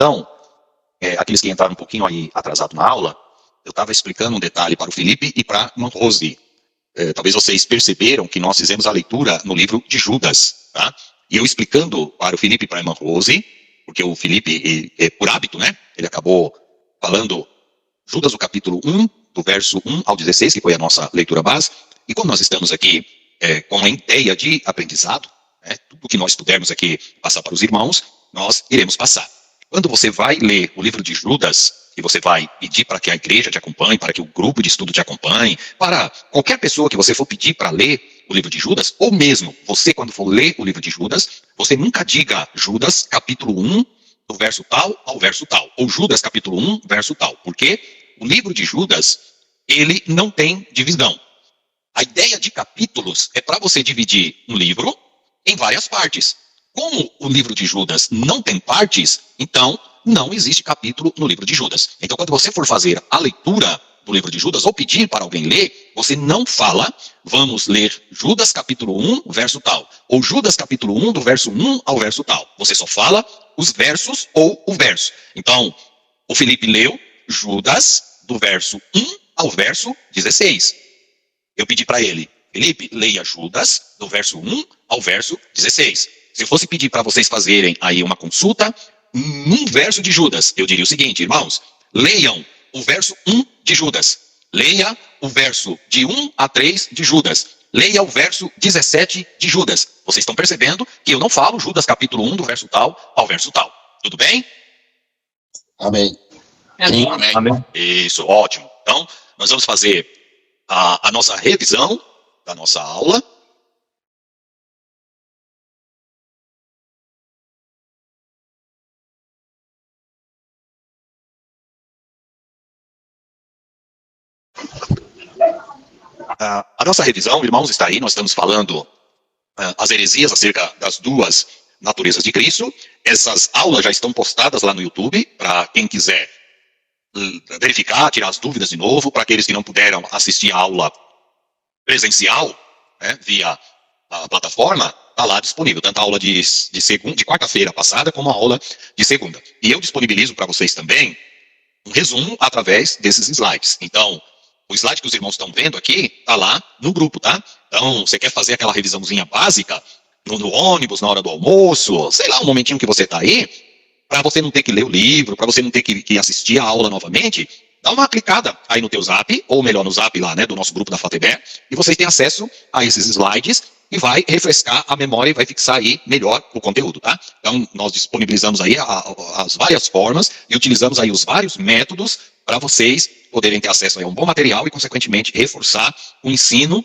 Então, aqueles que entraram um pouquinho aí atrasado na aula, eu estava explicando um detalhe para o Felipe e para a irmã Rose. Talvez vocês perceberam que nós fizemos a leitura no livro de Judas, tá? E eu explicando para o Felipe e para a irmã Rose, porque o Felipe, por hábito, né, ele acabou falando Judas, o capítulo 1, do verso 1 ao 16, que foi a nossa leitura base. E como nós estamos aqui com a ideia de aprendizado, tudo que nós pudermos aqui passar para os irmãos, nós iremos passar. Quando você vai ler o livro de Judas, e você vai pedir para que a igreja te acompanhe, para que o grupo de estudo te acompanhe, para qualquer pessoa que você for pedir para ler o livro de Judas, ou mesmo você, quando for ler o livro de Judas, você nunca diga Judas, capítulo 1, do verso tal ao verso tal, ou Judas, capítulo 1, verso tal, porque o livro de Judas, ele não tem divisão. A ideia de capítulos é para você dividir um livro em várias partes. Como o livro de Judas não tem partes, então não existe capítulo no livro de Judas. Então, quando você for fazer a leitura do livro de Judas, ou pedir para alguém ler, você não fala, vamos ler Judas capítulo 1, verso tal, ou Judas capítulo 1, do verso 1 ao verso tal. Você só fala os versos ou o verso. Então, o Felipe leu Judas, do verso 1 ao verso 16. Eu pedi para ele, Felipe, leia Judas, do verso 1 ao verso 16. Se eu fosse pedir para vocês fazerem aí uma consulta, num verso de Judas, eu diria o seguinte, irmãos, leiam o verso 1 de Judas, leia o verso de 1 a 3 de Judas, leia o verso 17 de Judas. Vocês estão percebendo que eu não falo Judas capítulo 1 do verso tal ao verso tal. Tudo bem? Amém. Sim, amém. Amém. Isso, ótimo. Então, nós vamos fazer a nossa revisão da nossa aula. A nossa revisão, irmãos, está aí. Nós estamos falando as heresias acerca das duas naturezas de Cristo. Essas aulas já estão postadas lá no YouTube, para quem quiser verificar, tirar as dúvidas de novo, para aqueles que não puderam assistir a aula presencial, via a plataforma, está lá disponível, tanto a aula de quarta-feira passada, como a aula de segunda. E eu disponibilizo para vocês também um resumo através desses slides. Então, o slide que os irmãos estão vendo aqui, está lá no grupo, tá? Então, você quer fazer aquela revisãozinha básica, no ônibus, na hora do almoço, sei lá, um momentinho que você está aí, para você não ter que ler o livro, para você não ter que assistir a aula novamente, dá uma clicada aí no teu zap, ou melhor, no zap lá, do nosso grupo da FATEBE, e vocês têm acesso a esses slides, e vai refrescar a memória e vai fixar aí melhor o conteúdo, tá? Então, nós disponibilizamos aí as várias formas e utilizamos aí os vários métodos para vocês poderem ter acesso a um bom material e, consequentemente, reforçar o ensino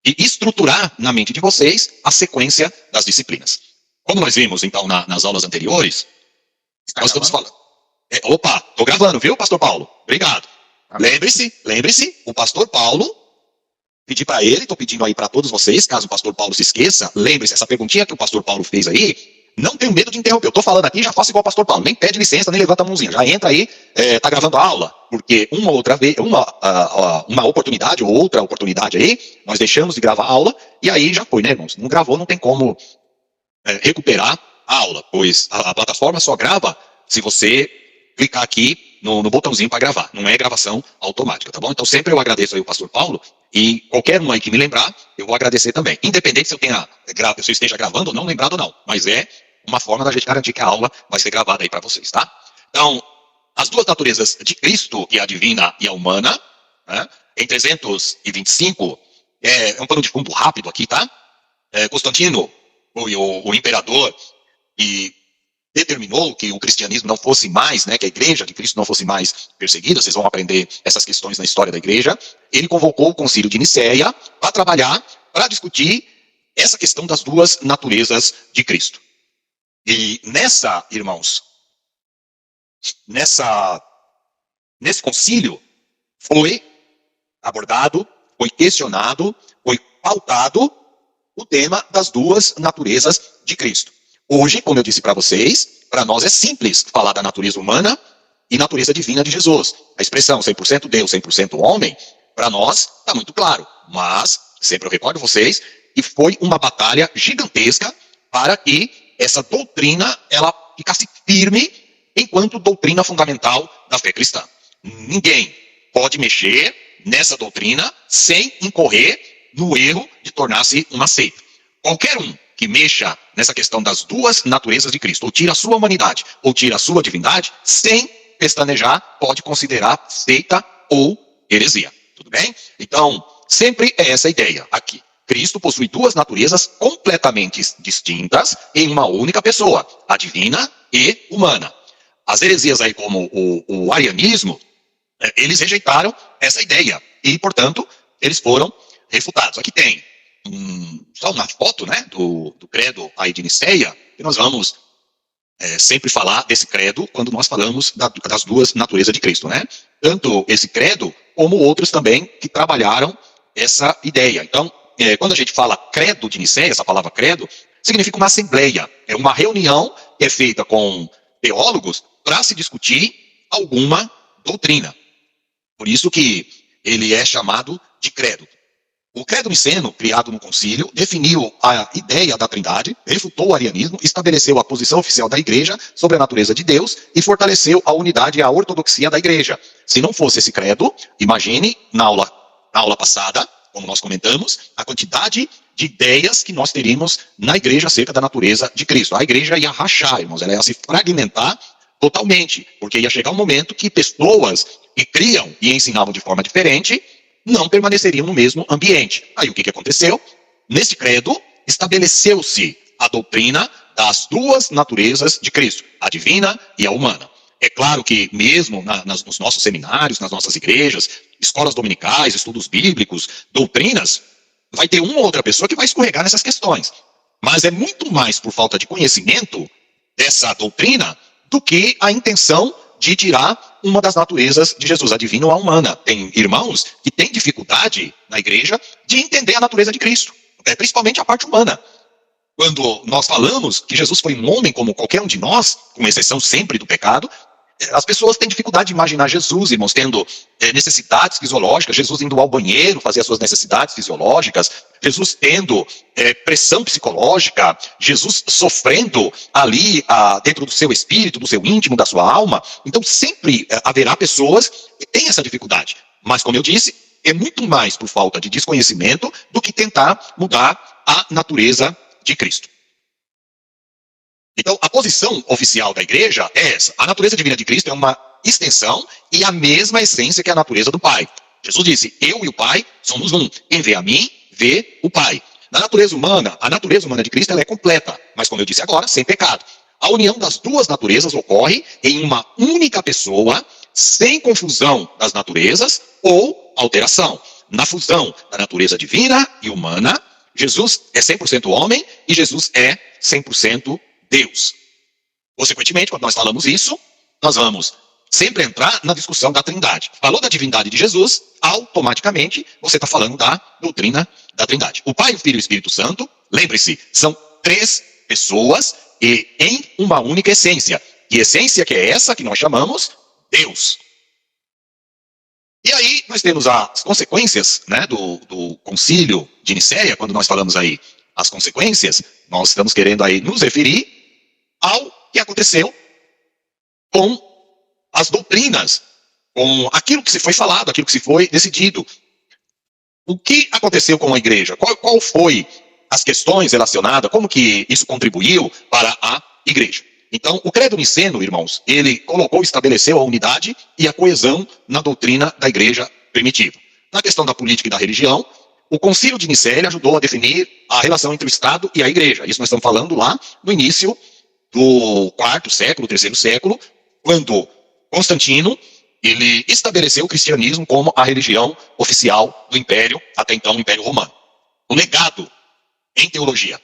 e estruturar na mente de vocês a sequência das disciplinas. Como nós vimos, então, nas aulas anteriores, nós estamos falando... Opa, estou gravando, viu, pastor Paulo? Obrigado. Lembre-se, o pastor Paulo, pedi para ele, estou pedindo aí para todos vocês, caso o pastor Paulo se esqueça, lembre-se, essa perguntinha que o pastor Paulo fez aí, não tenho medo de interromper, eu estou falando aqui, já faço igual o pastor Paulo, nem pede licença, nem levanta a mãozinha, já entra aí, está gravando a aula, porque uma outra vez, uma oportunidade ou outra oportunidade aí, nós deixamos de gravar a aula, e aí já foi, né, irmãos? Não gravou, não tem como recuperar a aula, pois a plataforma só grava se você clicar aqui no botãozinho para gravar, não é gravação automática, tá bom? Então sempre eu agradeço aí o pastor Paulo, e qualquer um aí que me lembrar, eu vou agradecer também, independente se eu esteja gravando ou não, lembrado ou não, mas é uma forma da gente garantir que a aula vai ser gravada aí para vocês, tá? Então, as duas naturezas de Cristo, que é a divina e a humana, em 325, é um pano de fundo rápido aqui, tá? Constantino, o imperador, e determinou que o cristianismo não fosse mais, que a igreja de Cristo não fosse mais perseguida, vocês vão aprender essas questões na história da igreja, ele convocou o concílio de Nicéia para trabalhar, para discutir essa questão das duas naturezas de Cristo. E irmãos, nesse concílio foi abordado, foi questionado, foi pautado o tema das duas naturezas de Cristo. Hoje, como eu disse para vocês, para nós é simples falar da natureza humana e natureza divina de Jesus. A expressão 100% Deus, 100% homem, para nós está muito claro. Mas, sempre eu recordo vocês, que foi uma batalha gigantesca para que essa doutrina ela ficasse firme enquanto doutrina fundamental da fé cristã. Ninguém pode mexer nessa doutrina sem incorrer no erro de tornar-se uma seita. Qualquer um que mexa nessa questão das duas naturezas de Cristo, ou tira a sua humanidade, ou tira a sua divindade, sem pestanejar, pode considerar seita ou heresia. Tudo bem? Então, sempre é essa ideia aqui. Cristo possui duas naturezas completamente distintas em uma única pessoa, a divina e humana. As heresias aí como o arianismo, eles rejeitaram essa ideia e, portanto, eles foram refutados. Aqui tem só uma foto, né, do credo aí de Niceia, e nós vamos sempre falar desse credo quando nós falamos das duas naturezas de Cristo, né? Tanto esse credo como outros também que trabalharam essa ideia. Então, quando a gente fala credo de Niceia, essa palavra credo, significa uma assembleia, é uma reunião que é feita com teólogos para se discutir alguma doutrina. Por isso que ele é chamado de credo. O credo niceno, criado no concílio, definiu a ideia da trindade, refutou o arianismo, estabeleceu a posição oficial da igreja sobre a natureza de Deus e fortaleceu a unidade e a ortodoxia da igreja. Se não fosse esse credo, imagine, na aula passada, como nós comentamos, a quantidade de ideias que nós teríamos na igreja acerca da natureza de Cristo. A igreja ia rachar, irmãos, ela ia se fragmentar totalmente, porque ia chegar um momento que pessoas que criam e ensinavam de forma diferente não permaneceriam no mesmo ambiente. Aí o que aconteceu? Nesse credo, estabeleceu-se a doutrina das duas naturezas de Cristo, a divina e a humana. É claro que mesmo nos nossos seminários, nas nossas igrejas, escolas dominicais, estudos bíblicos, doutrinas, vai ter uma ou outra pessoa que vai escorregar nessas questões. Mas é muito mais por falta de conhecimento dessa doutrina do que a intenção de tirar uma das naturezas de Jesus, a divina ou a humana. Tem irmãos que têm dificuldade na igreja de entender a natureza de Cristo, principalmente a parte humana. Quando nós falamos que Jesus foi um homem como qualquer um de nós, com exceção sempre do pecado, as pessoas têm dificuldade de imaginar Jesus, irmãos, tendo necessidades fisiológicas, Jesus indo ao banheiro fazer as suas necessidades fisiológicas, Jesus tendo pressão psicológica, Jesus sofrendo ali dentro do seu espírito, do seu íntimo, da sua alma. Então sempre haverá pessoas que têm essa dificuldade. Mas, como eu disse, é muito mais por falta de desconhecimento do que tentar mudar a natureza de Cristo. Então, a posição oficial da igreja é essa. A natureza divina de Cristo é uma extensão e a mesma essência que a natureza do Pai. Jesus disse, eu e o Pai somos um. Quem vê a mim, vê o Pai. Na natureza humana, a natureza humana de Cristo ela é completa, mas como eu disse agora, sem pecado. A união das duas naturezas ocorre em uma única pessoa, sem confusão das naturezas ou alteração. Na fusão da natureza divina e humana, Jesus é 100% homem e Jesus é 100% Deus. Consequentemente, quando nós falamos isso, nós vamos sempre entrar na discussão da trindade. Falou da divindade de Jesus, automaticamente você está falando da doutrina da trindade. O Pai, o Filho e o Espírito Santo, lembre-se, são três pessoas e em uma única essência. Que essência que é essa que nós chamamos Deus. E aí nós temos as consequências, né, do concílio de Niceia, quando nós falamos aí as consequências, nós estamos querendo aí nos referir ao que aconteceu com as doutrinas, com aquilo que se foi falado, aquilo que se foi decidido. O que aconteceu com a igreja? Qual foi as questões relacionadas, como que isso contribuiu para a igreja? Então, o credo niceno, irmãos, ele colocou, estabeleceu a unidade e a coesão na doutrina da igreja primitiva. Na questão da política e da religião, o concílio de Niceia ajudou a definir a relação entre o Estado e a igreja. Isso nós estamos falando lá no início do quarto século, terceiro século, quando Constantino ele estabeleceu o cristianismo como a religião oficial do império, até então o Império Romano. O legado em teologia.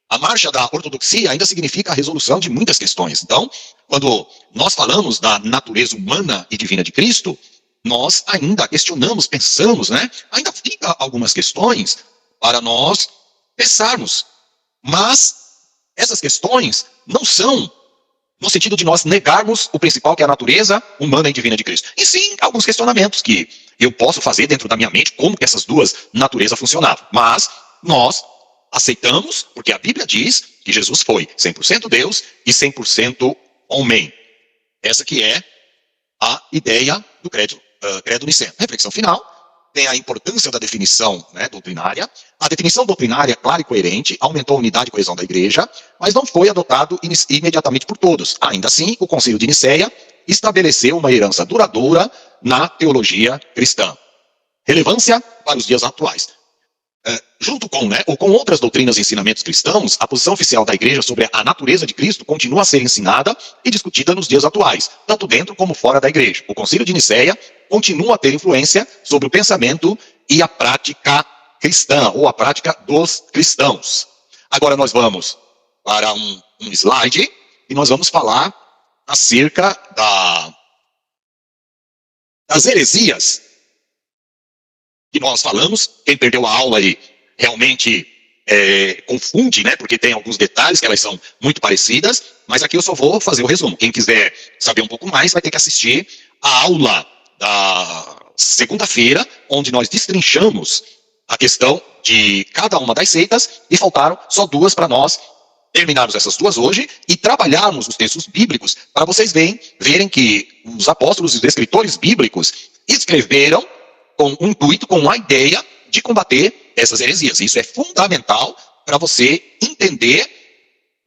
A marcha da ortodoxia ainda significa a resolução de muitas questões. Então, quando nós falamos da natureza humana e divina de Cristo, nós ainda questionamos, pensamos, né? Ainda fica algumas questões para nós pensarmos. Mas essas questões não são no sentido de nós negarmos o principal, que é a natureza humana e divina de Cristo. E sim, alguns questionamentos que eu posso fazer dentro da minha mente, como que essas duas naturezas funcionavam. Mas nós aceitamos, porque a Bíblia diz que Jesus foi 100% Deus e 100% homem. Essa que é a ideia do credo niceno. Reflexão final. Tem a importância da definição, né, doutrinária. A definição doutrinária, clara e coerente, aumentou a unidade e coesão da igreja, mas não foi adotado imediatamente por todos. Ainda assim, o Concílio de Nicéia estabeleceu uma herança duradoura na teologia cristã. Relevância para os dias atuais. Junto com, ou com outras doutrinas e ensinamentos cristãos, a posição oficial da igreja sobre a natureza de Cristo continua a ser ensinada e discutida nos dias atuais, tanto dentro como fora da igreja. O Concílio de Nicéia continua a ter influência sobre o pensamento e a prática cristã, ou a prática dos cristãos. Agora nós vamos para um slide e nós vamos falar acerca das heresias que nós falamos. Quem perdeu a aula aí realmente confunde, né? Porque tem alguns detalhes que elas são muito parecidas, mas aqui eu só vou fazer o resumo. Quem quiser saber um pouco mais vai ter que assistir a aula da segunda-feira, onde nós destrinchamos a questão de cada uma das seitas e faltaram só duas para nós terminarmos essas duas hoje e trabalharmos os textos bíblicos para vocês verem que os apóstolos e os escritores bíblicos escreveram com um intuito, com a ideia de combater essas heresias. Isso é fundamental para você entender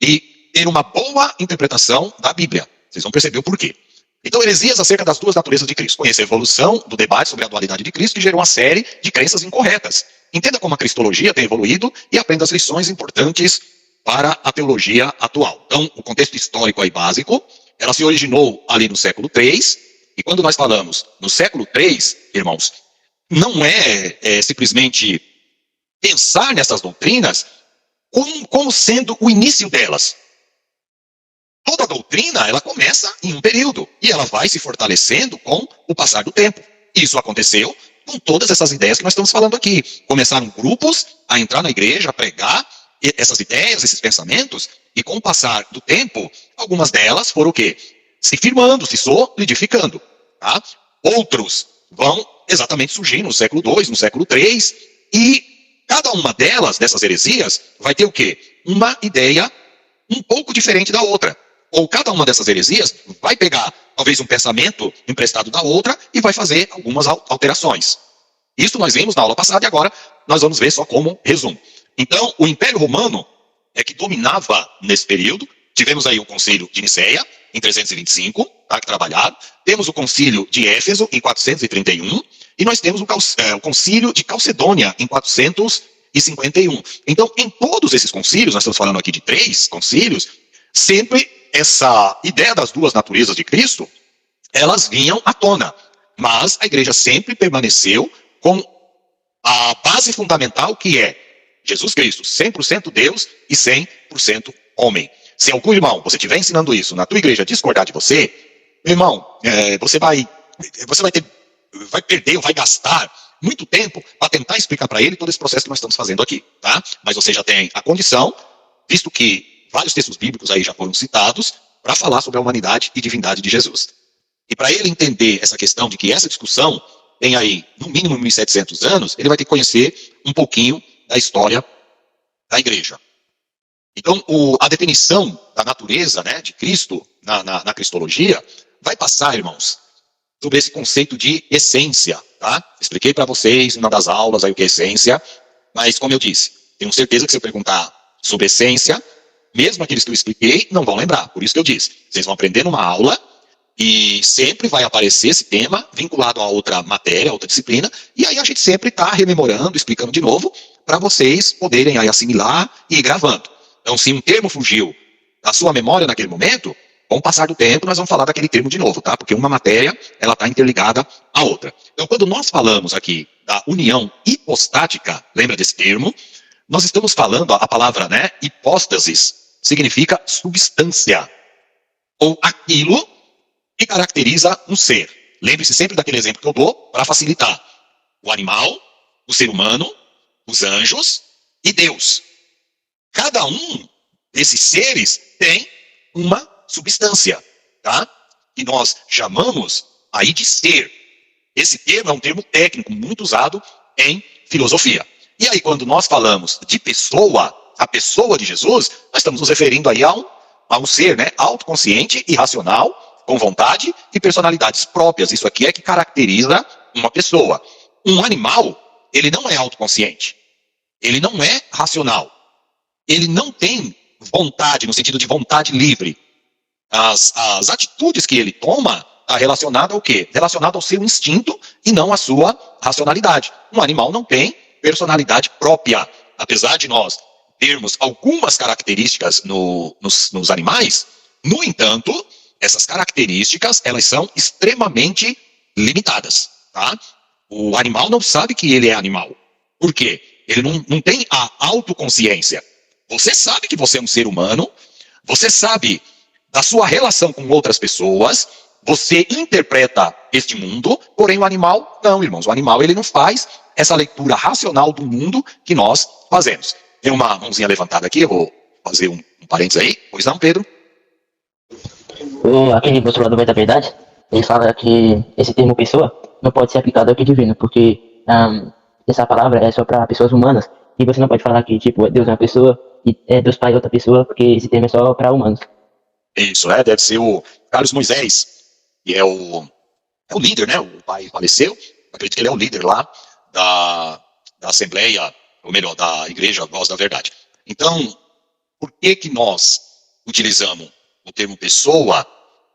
e ter uma boa interpretação da Bíblia. Vocês vão perceber o porquê. Então, heresias acerca das duas naturezas de Cristo. Conheça a evolução do debate sobre a dualidade de Cristo, que gerou uma série de crenças incorretas. Entenda como a cristologia tem evoluído e aprenda as lições importantes para a teologia atual. Então, o contexto histórico aí básico, ela se originou ali no século III, e quando nós falamos no século III, irmãos, não é simplesmente pensar nessas doutrinas como sendo o início delas. Toda doutrina, ela começa em um período e ela vai se fortalecendo com o passar do tempo. Isso aconteceu com todas essas ideias que nós estamos falando aqui. Começaram grupos a entrar na igreja, a pregar essas ideias, esses pensamentos, e com o passar do tempo, algumas delas foram o quê? Se firmando, se solidificando. Tá? Outros vão exatamente surgir no século II, no século III, e cada uma dessas heresias, vai ter o quê? Uma ideia um pouco diferente da outra. Ou cada uma dessas heresias vai pegar, talvez, um pensamento emprestado da outra e vai fazer algumas alterações. Isso nós vimos na aula passada e agora nós vamos ver só como resumo. Então, o Império Romano é que dominava nesse período. Tivemos aí o Concílio de Nicéia, em 325, tá, que trabalharam. Temos o Concílio de Éfeso, em 431. E nós temos o Concílio de Calcedônia, em 451. Então, em todos esses concílios, nós estamos falando aqui de 3 concílios, sempre essa ideia das duas naturezas de Cristo, elas vinham à tona. Mas a igreja sempre permaneceu com a base fundamental, que é Jesus Cristo, 100% Deus e 100% homem. Se algum irmão, você estiver ensinando isso na tua igreja, discordar de você, meu irmão, você vai perder ou vai gastar muito tempo para tentar explicar para ele todo esse processo que nós estamos fazendo aqui, tá? Mas você já tem a condição, visto que vários textos bíblicos aí já foram citados, para falar sobre a humanidade e divindade de Jesus. E para ele entender essa questão de que essa discussão tem aí, no mínimo, 1.700 anos, ele vai ter que conhecer um pouquinho da história da igreja. Então, a definição da natureza, né, de Cristo na cristologia vai passar, irmãos, sobre esse conceito de essência, tá? Expliquei para vocês em uma das aulas aí o que é essência, mas como eu disse, tenho certeza que se eu perguntar sobre essência, mesmo aqueles que eu expliquei não vão lembrar. Por isso que eu disse, vocês vão aprender numa aula e sempre vai aparecer esse tema vinculado a outra matéria, a outra disciplina, e aí a gente sempre está rememorando, explicando de novo, para vocês poderem aí assimilar e ir gravando. Então, se um termo fugiu da sua memória naquele momento, com o passar do tempo, nós vamos falar daquele termo de novo, tá? Porque uma matéria, ela está interligada à outra. Então, quando nós falamos aqui da união hipostática, lembra desse termo? Nós estamos falando, a palavra, né, hipóstasis, significa substância, ou aquilo que caracteriza um ser. Lembre-se sempre daquele exemplo que eu dou para facilitar. O animal, o ser humano, os anjos e Deus. Cada um desses seres tem uma substância, tá? Que nós chamamos aí de ser. Esse termo é um termo técnico muito usado em filosofia. E aí, quando nós falamos de pessoa, a pessoa de Jesus, nós estamos nos referindo aí a um ser, né, autoconsciente e racional, com vontade e personalidades próprias. Isso aqui é que caracteriza uma pessoa. Um animal, ele não é autoconsciente. Ele não é racional. Ele não tem vontade, no sentido de vontade livre. As atitudes que ele toma está relacionada ao quê? Relacionada ao seu instinto e não à sua racionalidade. Um animal não tem personalidade própria. Apesar de nós termos algumas características nos animais, no entanto, essas características elas são extremamente limitadas. Tá? O animal não sabe que ele é animal. Por quê? Ele não tem a autoconsciência. Você sabe que você é um ser humano, você sabe da sua relação com outras pessoas, você interpreta este mundo, porém o animal, não, irmãos. O animal, ele não faz essa leitura racional do mundo que nós fazemos. Tem uma mãozinha levantada aqui, eu vou fazer um parênteses aí. Pois não, Pedro? Aquele postulador da verdade, ele fala que esse termo pessoa não pode ser aplicado ao que é divino, porque essa palavra é só para pessoas humanas, e você não pode falar que, tipo, Deus é uma pessoa e Deus Pai é outra pessoa, porque esse termo é só para humanos. Isso, deve ser o Carlos Moisés, que é o líder, né? O pai faleceu, acredito que ele é o líder lá da Assembleia, ou melhor, da Igreja Voz da Verdade. Então, por que nós utilizamos o termo pessoa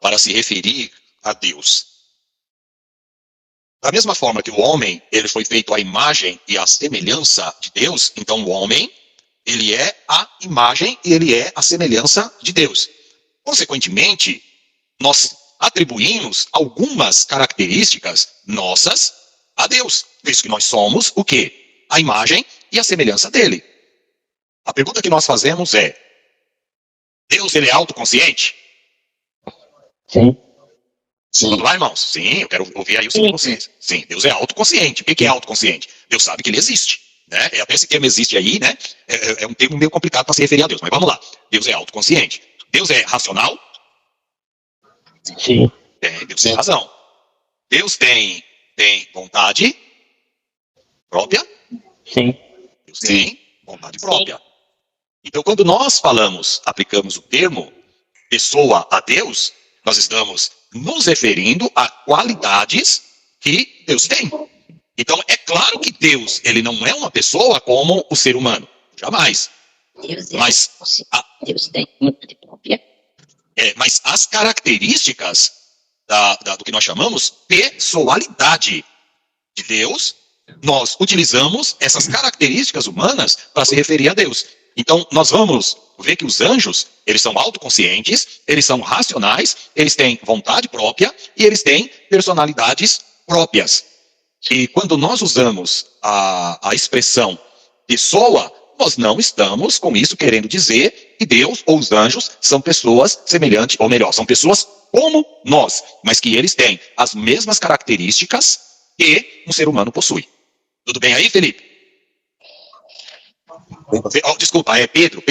para se referir a Deus? Da mesma forma que o homem, ele foi feito à imagem e à semelhança de Deus, então o homem, ele é a imagem e ele é a semelhança de Deus. Consequentemente, nós atribuímos algumas características nossas a Deus, visto que nós somos o quê? A imagem e a semelhança dele. A pergunta que nós fazemos é: Deus, ele é autoconsciente? Sim. Sim. Vamos lá, irmãos? Sim, eu quero ouvir aí o sim de vocês. Sim, Deus é autoconsciente. O que é autoconsciente? Deus sabe que ele existe. Né? Até esse termo existe aí, né? É um termo meio complicado para se referir a Deus, mas vamos lá. Deus é autoconsciente. Deus é racional? Sim. Deus tem razão. Deus tem vontade própria? Sim. Deus tem vontade própria. Então, quando nós aplicamos o termo pessoa a Deus, nós estamos nos referindo a qualidades que Deus tem. Então, é claro que Deus, ele não é uma pessoa como o ser humano. Jamais. Deus tem vontade própria. Mas as características do que nós chamamos pessoalidade de Deus, nós utilizamos essas características humanas para se referir a Deus. Então, nós vamos ver que os anjos, eles são autoconscientes, eles são racionais, eles têm vontade própria e eles têm personalidades próprias. E quando nós usamos a expressão pessoa, nós não estamos com isso querendo dizer que Deus ou os anjos são pessoas semelhantes, ou melhor, são pessoas como nós, mas que eles têm as mesmas características que um ser humano possui. Tudo bem aí, Felipe? Desculpa, é Pedro.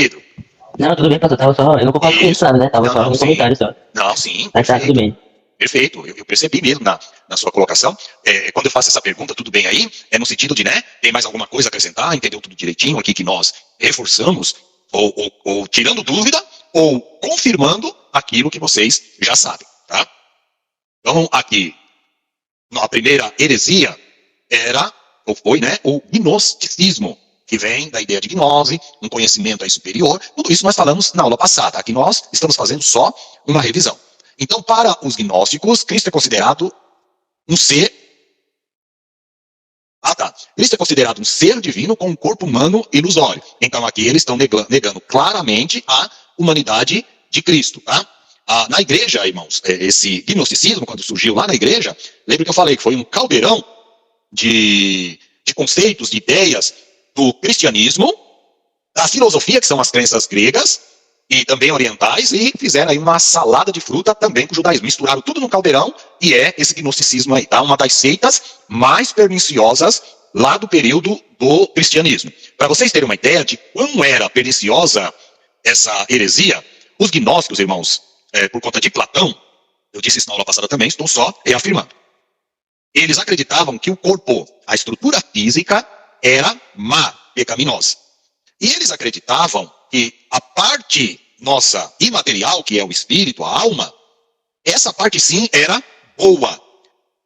Não, tudo bem, pastor, eu não concordo com isso, nada, né? Tava só no comentário só. Não, sim. Mas tá tudo bem. Perfeito, eu percebi mesmo na sua colocação. Quando eu faço essa pergunta, tudo bem aí? É no sentido de, né, tem mais alguma coisa a acrescentar? Entendeu tudo direitinho aqui que nós reforçamos, ou tirando dúvida, ou confirmando aquilo que vocês já sabem, tá? Então, aqui, a primeira heresia foi, né, o gnosticismo, que vem da ideia de gnose, um conhecimento aí superior. Tudo isso nós falamos na aula passada. Aqui nós estamos fazendo só uma revisão. Então, para os gnósticos, Cristo é considerado um ser... Cristo é considerado um ser divino com um corpo humano ilusório. Então, aqui eles estão negando claramente a humanidade de Cristo, tá? Na igreja, irmãos, esse gnosticismo, quando surgiu lá na igreja, lembra que eu falei que foi um caldeirão de conceitos, de ideias do cristianismo, da filosofia, que são as crenças gregas, e também orientais, e fizeram aí uma salada de fruta também com o judaísmo. Misturaram tudo no caldeirão, e é esse gnosticismo aí, tá? Uma das seitas mais perniciosas lá do período do cristianismo. Para vocês terem uma ideia de quão era perniciosa essa heresia, os gnósticos, irmãos, por conta de Platão, eu disse isso na aula passada também, estou só reafirmando. Eles acreditavam que o corpo, a estrutura física, era má, pecaminosa. E eles acreditavam que a parte nossa imaterial, que é o espírito, a alma, essa parte sim era boa.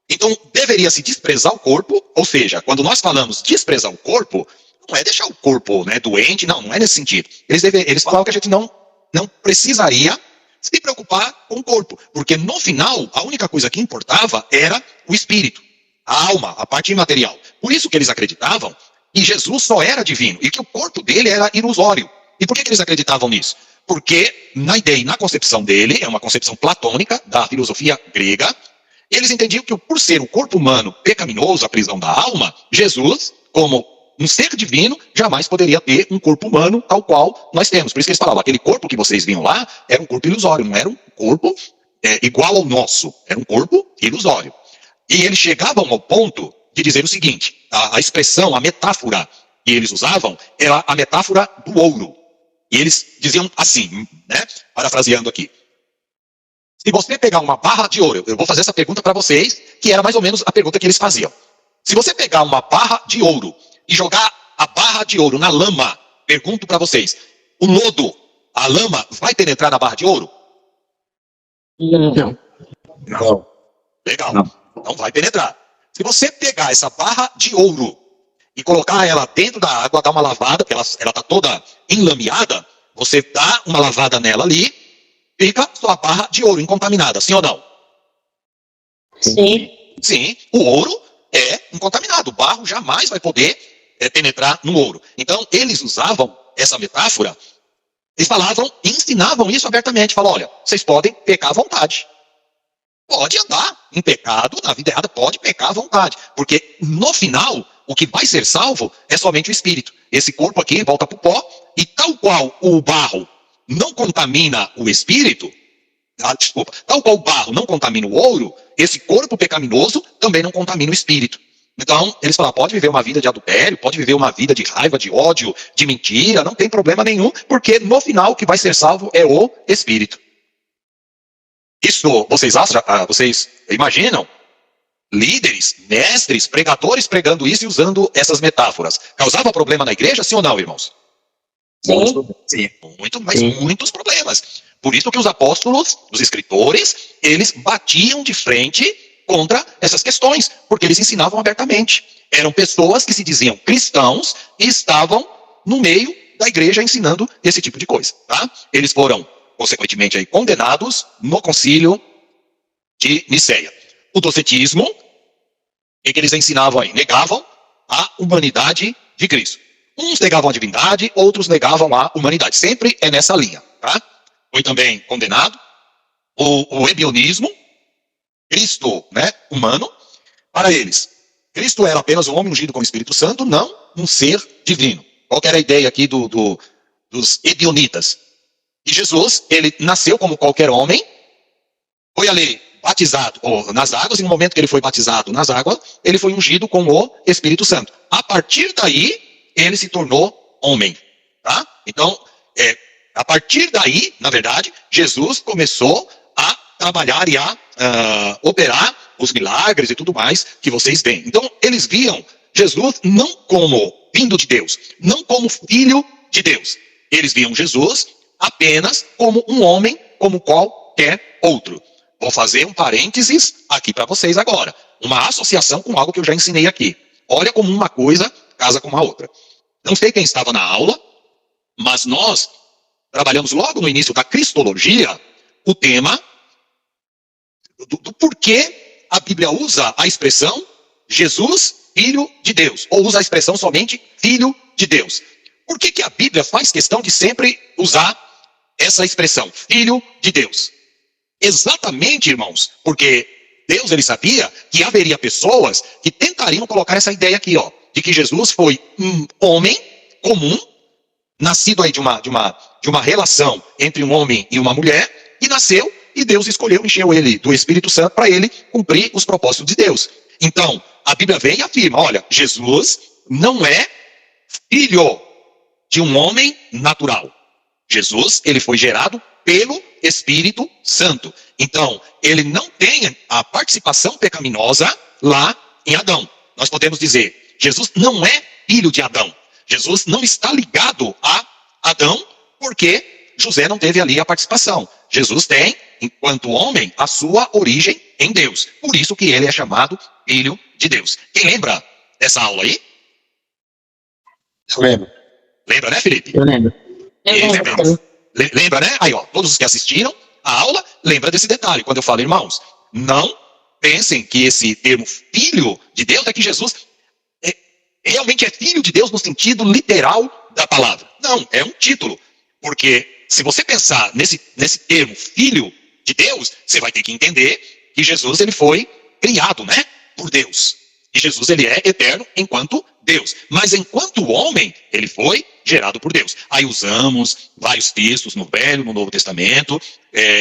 Então, deveria se desprezar o corpo, ou seja, quando nós falamos desprezar o corpo, não é deixar o corpo, né, doente, não é nesse sentido. Eles falavam que a gente não precisaria se preocupar com o corpo, porque no final, a única coisa que importava era o espírito, a alma, a parte imaterial. Por isso que eles acreditavam que Jesus só era divino e que o corpo dele era ilusório. E por que eles acreditavam nisso? Porque na ideia e na concepção dele, é uma concepção platônica da filosofia grega, eles entendiam que por ser o corpo humano pecaminoso, a prisão da alma, Jesus, como um ser divino, jamais poderia ter um corpo humano tal qual nós temos. Por isso que eles falavam, aquele corpo que vocês viam lá era um corpo ilusório, não era um corpo igual ao nosso, era um corpo ilusório. E eles chegavam ao ponto de dizer o seguinte, a expressão, a metáfora que eles usavam era a metáfora do ouro. E eles diziam assim, né, parafraseando aqui, se você pegar uma barra de ouro, eu vou fazer essa pergunta para vocês, que era mais ou menos a pergunta que eles faziam. Se você pegar uma barra de ouro e jogar a barra de ouro na lama, pergunto para vocês, o lodo, a lama, vai penetrar na barra de ouro? Não. Não. Legal, não vai penetrar. Se você pegar essa barra de ouro e colocar ela dentro da água, dar uma lavada, porque ela está toda enlameada, você dá uma lavada nela ali, fica sua barra de ouro incontaminada, sim ou não? Sim. Sim, o ouro é incontaminado, o barro jamais vai poder penetrar no ouro. Então, eles usavam essa metáfora e falavam, ensinavam isso abertamente, falavam, olha, vocês podem pecar à vontade. Pode andar em pecado, na vida errada, pode pecar à vontade. Porque no final, o que vai ser salvo é somente o espírito. Esse corpo aqui volta para o pó, e tal qual o barro não contamina o espírito, tal qual o barro não contamina o ouro, esse corpo pecaminoso também não contamina o espírito. Então, eles falaram, pode viver uma vida de adultério, pode viver uma vida de raiva, de ódio, de mentira, não tem problema nenhum, porque no final o que vai ser salvo é o espírito. Isso, vocês imaginam? Líderes, mestres, pregadores pregando isso e usando essas metáforas. Causava problema na igreja, sim ou não, irmãos? Sim. Sim, muitos problemas. Por isso que os apóstolos, os escritores, eles batiam de frente contra essas questões, porque eles ensinavam abertamente. Eram pessoas que se diziam cristãos e estavam no meio da igreja ensinando esse tipo de coisa. Tá? Eles foram, consequentemente, aí, condenados no concílio de Niceia. O docetismo, o que eles ensinavam aí? Negavam a humanidade de Cristo. Uns negavam a divindade, outros negavam a humanidade. Sempre é nessa linha. Tá? Foi também condenado o ebionismo, Cristo, né, humano. Para eles, Cristo era apenas um homem ungido com o Espírito Santo, não um ser divino. Qual que era a ideia aqui dos ebionitas? E Jesus, ele nasceu como qualquer homem, foi ali batizado nas águas, e no momento que ele foi batizado nas águas, ele foi ungido com o Espírito Santo. A partir daí, ele se tornou homem. Tá? Então, a partir daí, na verdade, Jesus começou a trabalhar e a operar os milagres e tudo mais que vocês veem. Então, eles viam Jesus não como vindo de Deus, não como filho de Deus. Eles viam Jesus apenas como um homem, como qualquer outro. Vou fazer um parênteses aqui para vocês agora. Uma associação com algo que eu já ensinei aqui. Olha como uma coisa casa com a outra. Não sei quem estava na aula, mas nós trabalhamos logo no início da cristologia o tema do porquê a Bíblia usa a expressão Jesus, Filho de Deus, ou usa a expressão somente Filho de Deus. Por que a Bíblia faz questão de sempre usar essa expressão, Filho de Deus? Exatamente, irmãos, porque Deus, ele sabia que haveria pessoas que tentariam colocar essa ideia aqui, ó, de que Jesus foi um homem comum, nascido aí de uma relação entre um homem e uma mulher, e nasceu, e Deus escolheu, encheu ele do Espírito Santo para ele cumprir os propósitos de Deus. Então, a Bíblia vem e afirma, olha, Jesus não é filho de um homem natural. Jesus, ele foi gerado pelo Espírito Santo. Então, ele não tem a participação pecaminosa lá em Adão. Nós podemos dizer, Jesus não é filho de Adão. Jesus não está ligado a Adão, porque José não teve ali a participação. Jesus tem, enquanto homem, a sua origem em Deus. Por isso que ele é chamado Filho de Deus. Quem lembra dessa aula aí? Eu lembro. Lembra, né, Felipe? Eu lembro. Lembramos. Lembra, né? Aí, ó, todos os que assistiram a aula, lembra desse detalhe. Quando eu falo, irmãos, não pensem que esse termo Filho de Deus é que Jesus realmente é Filho de Deus no sentido literal da palavra. Não, é um título. Porque se você pensar nesse termo Filho de Deus, você vai ter que entender que Jesus ele foi criado, né, por Deus. E Jesus ele é eterno enquanto Deus. Mas enquanto homem, ele foi gerado por Deus. Aí usamos vários textos no Velho, no Novo Testamento,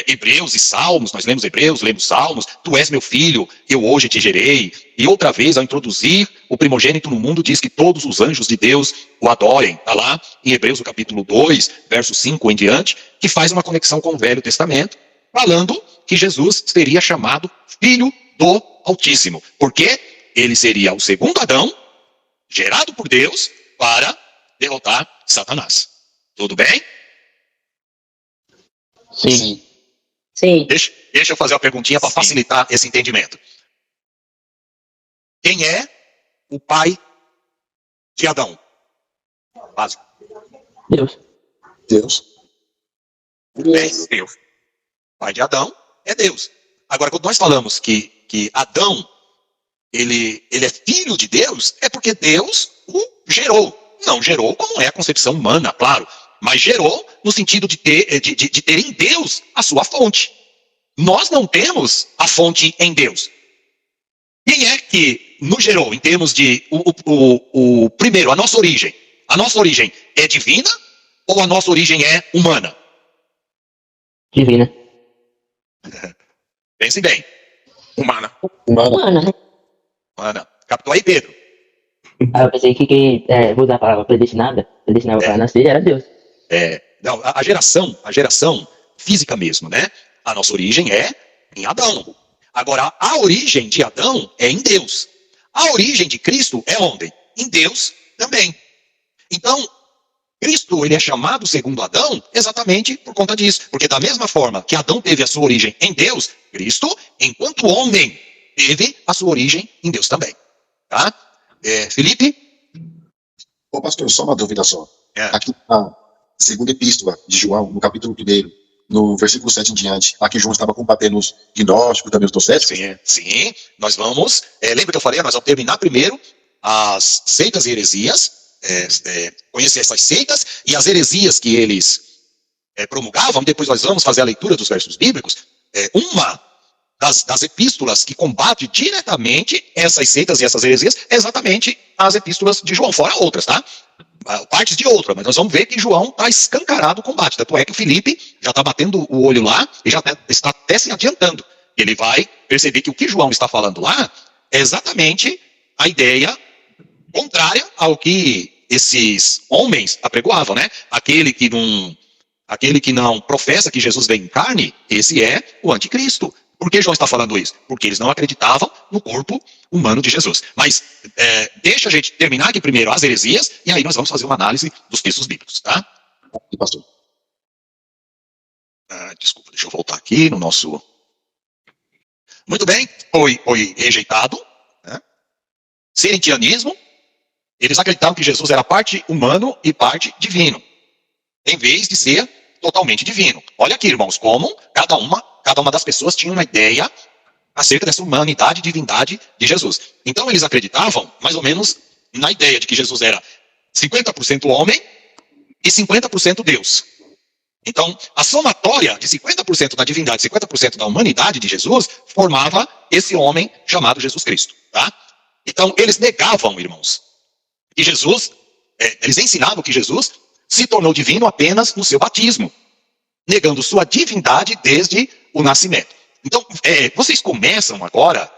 Hebreus e Salmos, nós lemos Hebreus, lemos Salmos, tu és meu filho, eu hoje te gerei. E outra vez, ao introduzir o primogênito no mundo, diz que todos os anjos de Deus o adorem. Está lá em Hebreus, no capítulo 2, verso 5 em diante, que faz uma conexão com o Velho Testamento, falando que Jesus seria chamado Filho do Altíssimo. Porque ele seria o segundo Adão, gerado por Deus, para derrotar Satanás. Tudo bem? Sim. Sim. Deixa eu fazer uma perguntinha para facilitar esse entendimento. Quem é o pai de Adão? Básico. Deus. Deus. Bem, Deus. O pai de Adão é Deus. Agora, quando nós falamos que Adão ele é filho de Deus, é porque Deus o gerou. Não gerou como é a concepção humana, claro, mas gerou no sentido de ter em Deus a sua fonte. Nós não temos a fonte em Deus. Quem é que nos gerou em termos de primeiro, a nossa origem? A nossa origem é divina ou a nossa origem é humana? Divina. Pensem bem. Humana. Humana. Humana. Captou aí, Pedro? Eu pensei que vou usar a palavra predestinada para nascer, era Deus. Não, a geração física mesmo, né? A nossa origem é em Adão. Agora, a origem de Adão é em Deus. A origem de Cristo é onde? Em Deus também. Então, Cristo ele é chamado segundo Adão exatamente por conta disso. Porque da mesma forma que Adão teve a sua origem em Deus, Cristo, enquanto homem, teve a sua origem em Deus também. Tá? Felipe? Ô pastor, só uma dúvida só. É. Aqui na segunda epístola de João, no capítulo 1, no versículo 7 em diante, aqui João estava combatendo os gnósticos, também os docéticos. Sim, nós vamos, lembra que eu falei, nós vamos terminar primeiro as seitas e heresias, conhecer essas seitas e as heresias que eles promulgavam, depois nós vamos fazer a leitura dos versos bíblicos. Uma das epístolas que combate diretamente essas seitas e essas heresias é exatamente as epístolas de João, fora outras, tá? Partes de outra, mas nós vamos ver que João está escancarado o combate. Tanto é que o Felipe já está batendo o olho lá e já está até se adiantando. Ele vai perceber que o que João está falando lá é exatamente a ideia contrária ao que esses homens apregoavam, né? Aquele que não professa que Jesus veio em carne, esse é o anticristo. Por que João está falando isso? Porque eles não acreditavam no corpo humano de Jesus. Mas deixa a gente terminar aqui primeiro as heresias, e aí nós vamos fazer uma análise dos textos bíblicos, tá? E pastor? Desculpa, deixa eu voltar aqui no nosso... Muito bem, foi rejeitado, né? Serentianismo, eles acreditavam que Jesus era parte humano e parte divino, em vez de ser totalmente divino. Olha aqui, irmãos, como cada uma das pessoas tinha uma ideia acerca dessa humanidade e divindade de Jesus. Então eles acreditavam, mais ou menos, na ideia de que Jesus era 50% homem e 50% Deus. Então, a somatória de 50% da divindade e 50% da humanidade de Jesus formava esse homem chamado Jesus Cristo. Tá? Então, eles negavam, irmãos, que Jesus, eles ensinavam que Jesus se tornou divino apenas no seu batismo, negando sua divindade desde o nascimento. Então, vocês começam agora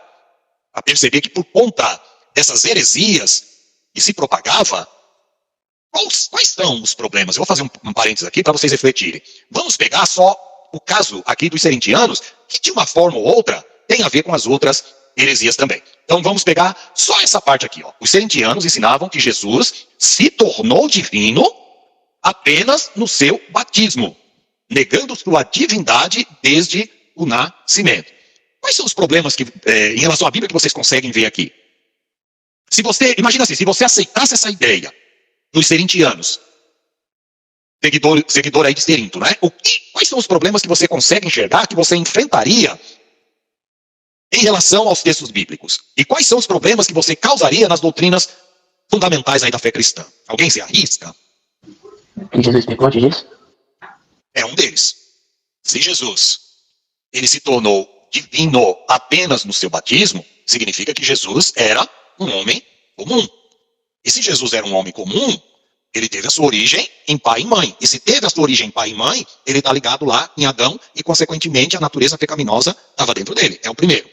a perceber que por conta dessas heresias que se propagava, quais são os problemas? Eu vou fazer um parênteses aqui para vocês refletirem. Vamos pegar só o caso aqui dos serentianos, que de uma forma ou outra tem a ver com as outras heresias também. Então vamos pegar só essa parte aqui. Ó. Os serentianos ensinavam que Jesus se tornou divino apenas no seu batismo. negando sua divindade desde o nascimento. Quais são os problemas que, em relação à Bíblia que vocês conseguem ver aqui? Se você, imagina assim, se você aceitasse essa ideia dos serintianos, seguidor aí de Serinto, né? Quais são os problemas que você consegue enxergar, que você enfrentaria em relação aos textos bíblicos? E quais são os problemas que você causaria nas doutrinas fundamentais aí da fé cristã? Alguém se arrisca? Que Jesus explicou antes disso? É um deles. Se Jesus, ele se tornou divino apenas no seu batismo, significa que Jesus era um homem comum. E se Jesus era um homem comum, ele teve a sua origem em pai e mãe. E se teve a sua origem em pai e mãe, ele está ligado lá em Adão e, consequentemente, a natureza pecaminosa estava dentro dele. É o primeiro.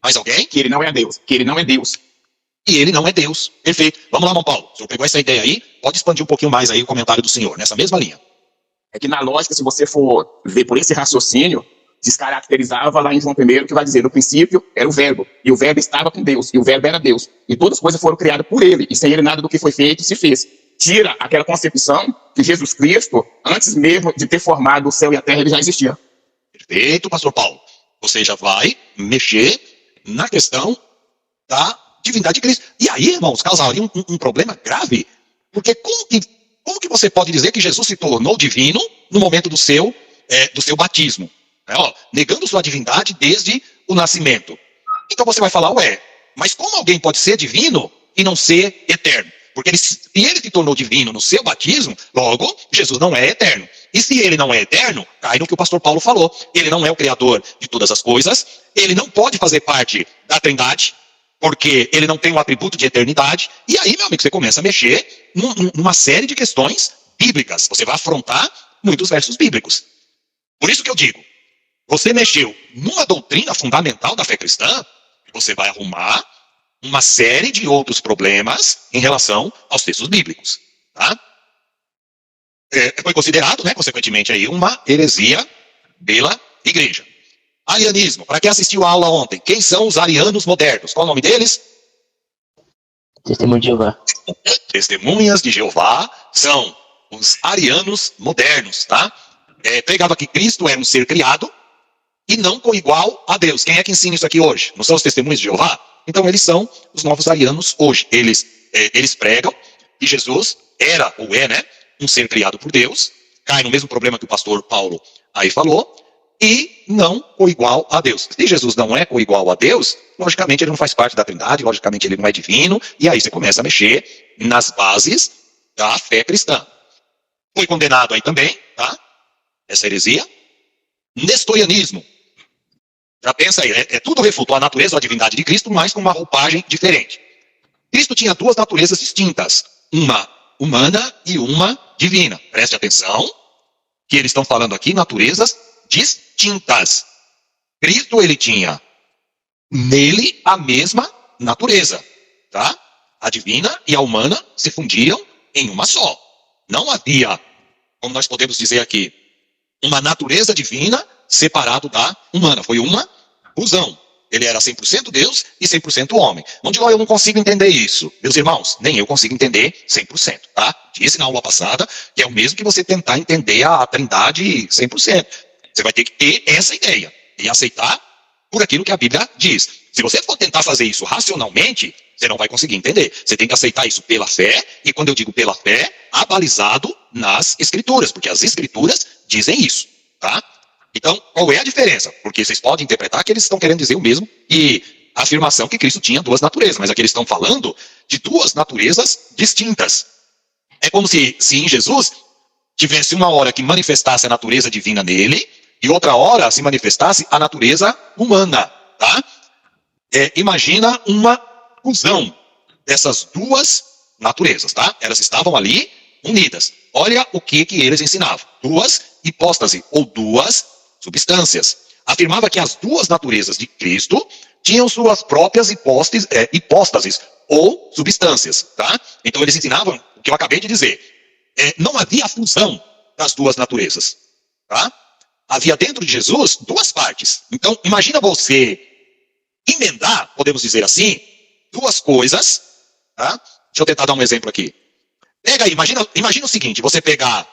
Mais alguém? Que ele não é Deus, que ele não é Deus. E ele não é Deus. Perfeito. Vamos lá, irmão Paulo. O senhor pegou essa ideia aí? Pode expandir um pouquinho mais aí o comentário do senhor, nessa mesma linha. É que na lógica, se você for ver por esse raciocínio, descaracterizava lá em João 1 que vai dizer, no princípio era o verbo, e o verbo estava com Deus, e o verbo era Deus. E todas as coisas foram criadas por ele, e sem ele nada do que foi feito se fez. Tira aquela concepção que Jesus Cristo, antes mesmo de ter formado o céu e a terra, ele já existia. Perfeito, pastor Paulo. Você já vai mexer na questão da divindade de Cristo. E aí, irmãos, causaria um problema grave. Porque como que você pode dizer que Jesus se tornou divino no momento do seu batismo? Negando sua divindade desde o nascimento. Então você vai falar, mas como alguém pode ser divino e não ser eterno? Porque se ele se tornou divino no seu batismo, logo, Jesus não é eterno. E se ele não é eterno, cai no que o pastor Paulo falou. Ele não é o criador de todas as coisas, ele não pode fazer parte da Trindade, porque ele não tem um atributo de eternidade. E aí, meu amigo, você começa a mexer numa série de questões bíblicas. Você vai afrontar muitos versos bíblicos. Por isso que eu digo, você mexeu numa doutrina fundamental da fé cristã, você vai arrumar uma série de outros problemas em relação aos textos bíblicos. Tá? Foi considerado, né, consequentemente, aí, uma heresia pela igreja. Arianismo. Para quem assistiu a aula ontem, quem são os arianos modernos? Qual o nome deles? Testemunho de Jeová. Testemunhas de Jeová são os arianos modernos, tá? Pregava que Cristo era um ser criado e não coigual a Deus. Quem é que ensina isso aqui hoje? Não são os testemunhos de Jeová? Então eles são os novos arianos hoje. Eles pregam que Jesus era, ou é, né, um ser criado por Deus, cai no mesmo problema que o pastor Paulo aí falou, e não coigual a Deus. Se Jesus não é coigual a Deus, logicamente ele não faz parte da Trindade, logicamente ele não é divino, e aí você começa a mexer nas bases da fé cristã. Foi condenado aí também, tá? Essa heresia. Nestorianismo. Já pensa aí, é tudo refutou a natureza ou a divindade de Cristo, mas com uma roupagem diferente. Cristo tinha duas naturezas distintas, uma humana e uma divina. Preste atenção, que eles estão falando aqui naturezas distintas. Cristo, ele tinha nele a mesma natureza, tá? A divina e a humana se fundiam em uma só. Não havia, como nós podemos dizer aqui, uma natureza divina separado da humana. Foi uma fusão. Ele era 100% Deus e 100% homem. Onde eu não consigo entender isso? Meus irmãos, nem eu consigo entender 100%, tá? Disse na aula passada que é o mesmo que você tentar entender a Trindade 100%. Você vai ter que ter essa ideia e aceitar por aquilo que a Bíblia diz. Se você for tentar fazer isso racionalmente, você não vai conseguir entender. Você tem que aceitar isso pela fé, e quando eu digo pela fé, abalizado nas Escrituras, porque as Escrituras dizem isso, tá? Então, qual é a diferença? Porque vocês podem interpretar que eles estão querendo dizer o mesmo e a afirmação que Cristo tinha duas naturezas, mas aqui eles estão falando de duas naturezas distintas. É como se em Jesus tivesse uma hora que manifestasse a natureza divina nele e outra hora se manifestasse a natureza humana, tá? Imagina uma fusão dessas duas naturezas, tá? Elas estavam ali unidas. Olha o que eles ensinavam. Duas hipóstase ou duas substâncias. Afirmava que as duas naturezas de Cristo tinham suas próprias hipóstases ou substâncias, tá? Então eles ensinavam o que eu acabei de dizer. Não havia fusão das duas naturezas, tá? Havia dentro de Jesus duas partes. Então imagina você emendar, podemos dizer assim, duas coisas, tá? Deixa eu tentar dar um exemplo aqui. Pega aí, imagina o seguinte, você pegar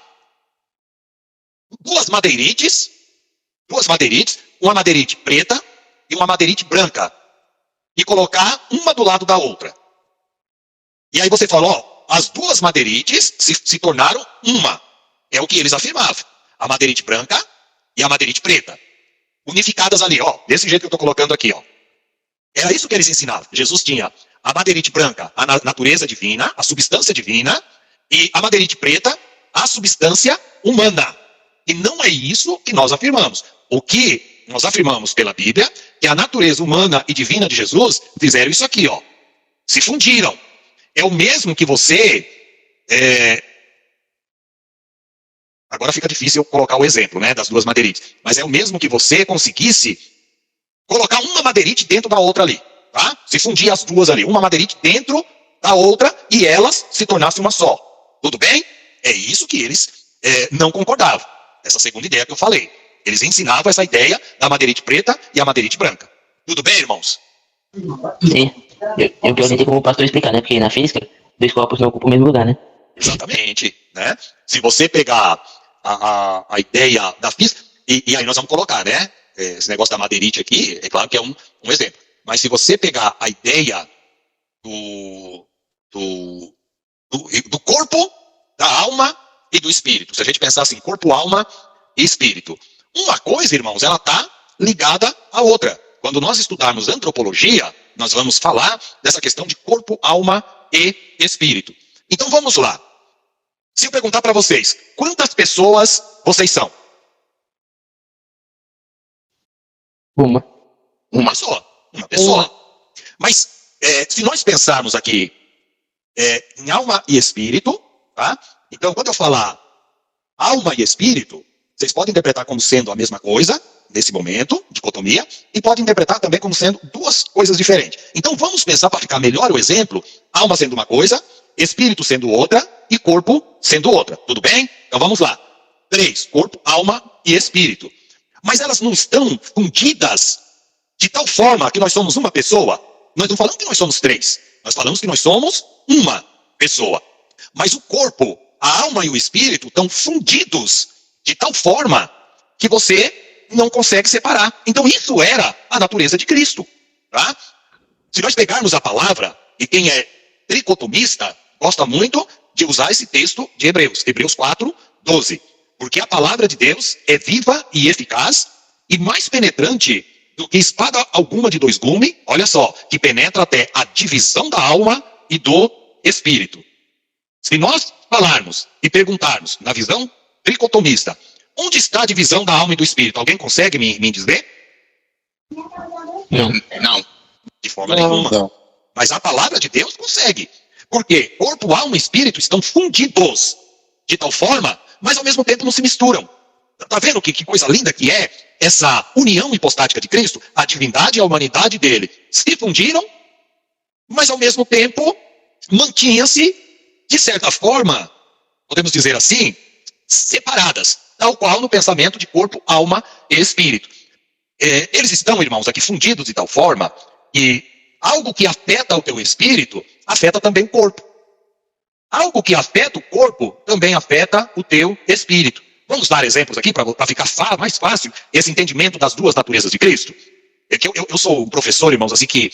duas madeirites, uma madeirite preta e uma madeirite branca, e colocar uma do lado da outra. E aí você fala, ó, as duas madeirites se tornaram uma. É o que eles afirmavam. A madeirite branca e a madeirite preta. Unificadas ali, ó, desse jeito que eu estou colocando aqui, ó. Era isso que eles ensinavam. Jesus tinha a madeirite branca, a natureza divina, a substância divina, e a madeirite preta, a substância humana. E não é isso que nós afirmamos. O que nós afirmamos pela Bíblia, que a natureza humana e divina de Jesus fizeram isso aqui, ó. Se fundiram. É o mesmo que você... Agora fica difícil eu colocar o exemplo, né, das duas madeirites. Mas é o mesmo que você conseguisse colocar uma madeirite dentro da outra ali. Tá? Se fundir as duas ali. Uma madeirite dentro da outra e elas se tornassem uma só. Tudo bem? É isso que eles não concordavam. Essa segunda ideia que eu falei. Eles ensinavam essa ideia da madeirite preta e a madeirite branca. Tudo bem, irmãos? Sim. Eu que orientei como o pastor explicar, né? Porque na física, dois corpos não ocupam o mesmo lugar, né? Exatamente. Né? Se você pegar a ideia da física, e aí nós vamos colocar, né? Esse negócio da madeirite aqui, é claro que é um exemplo. Mas se você pegar a ideia do corpo, da alma e do espírito. Se a gente pensar assim, corpo, alma e espírito. Uma coisa, irmãos, ela está ligada à outra. Quando nós estudarmos antropologia, nós vamos falar dessa questão de corpo, alma e espírito. Então vamos lá. Se eu perguntar para vocês, quantas pessoas vocês são? Uma só. Uma pessoa. Mas se nós pensarmos aqui em alma e espírito, tá? Então quando eu falar alma e espírito, vocês podem interpretar como sendo a mesma coisa, nesse momento, dicotomia, e podem interpretar também como sendo duas coisas diferentes. Então vamos pensar, para ficar melhor o exemplo, alma sendo uma coisa, espírito sendo outra, e corpo sendo outra. Tudo bem? Então vamos lá. 3, corpo, alma e espírito. Mas elas não estão fundidas de tal forma que nós somos uma pessoa. Nós não falamos que nós somos 3. Nós falamos que nós somos uma pessoa. Mas o corpo, a alma e o espírito estão fundidos de tal forma que você não consegue separar. Então isso era a natureza de Cristo. Tá? Se nós pegarmos a palavra, e quem é tricotomista gosta muito de usar esse texto de Hebreus. Hebreus 4, 12. Porque a palavra de Deus é viva e eficaz e mais penetrante do que espada alguma de 2 gumes, olha só, que penetra até a divisão da alma e do espírito. Se nós falarmos e perguntarmos na visão tricotomista, onde está a divisão da alma e do espírito? Alguém consegue me dizer? Não. De forma nenhuma. Não. Mas a palavra de Deus consegue. Porque corpo, alma e espírito estão fundidos de tal forma, mas ao mesmo tempo não se misturam. Está vendo que coisa linda que é essa união hipostática de Cristo? A divindade e a humanidade dele se fundiram, mas ao mesmo tempo mantinha-se, de certa forma, podemos dizer assim, separadas, tal qual no pensamento de corpo, alma e espírito. Eles estão, irmãos, aqui fundidos de tal forma que algo que afeta o teu espírito, afeta também o corpo. Algo que afeta o corpo, também afeta o teu espírito. Vamos dar exemplos aqui para ficar mais fácil esse entendimento das duas naturezas de Cristo. Eu sou um professor, irmãos, assim que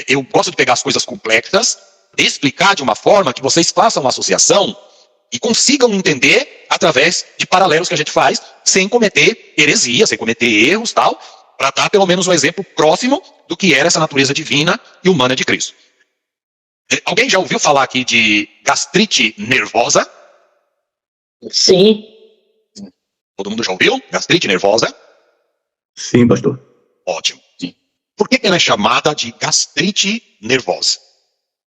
eu gosto de pegar as coisas complexas, explicar de uma forma que vocês façam uma associação e consigam entender através de paralelos que a gente faz, sem cometer heresia, sem cometer erros, tal, para dar pelo menos um exemplo próximo do que era essa natureza divina e humana de Cristo. Alguém já ouviu falar aqui de gastrite nervosa? Sim. Todo mundo já ouviu? Gastrite nervosa? Sim, pastor. Ótimo. Sim. Por que ela é chamada de gastrite nervosa?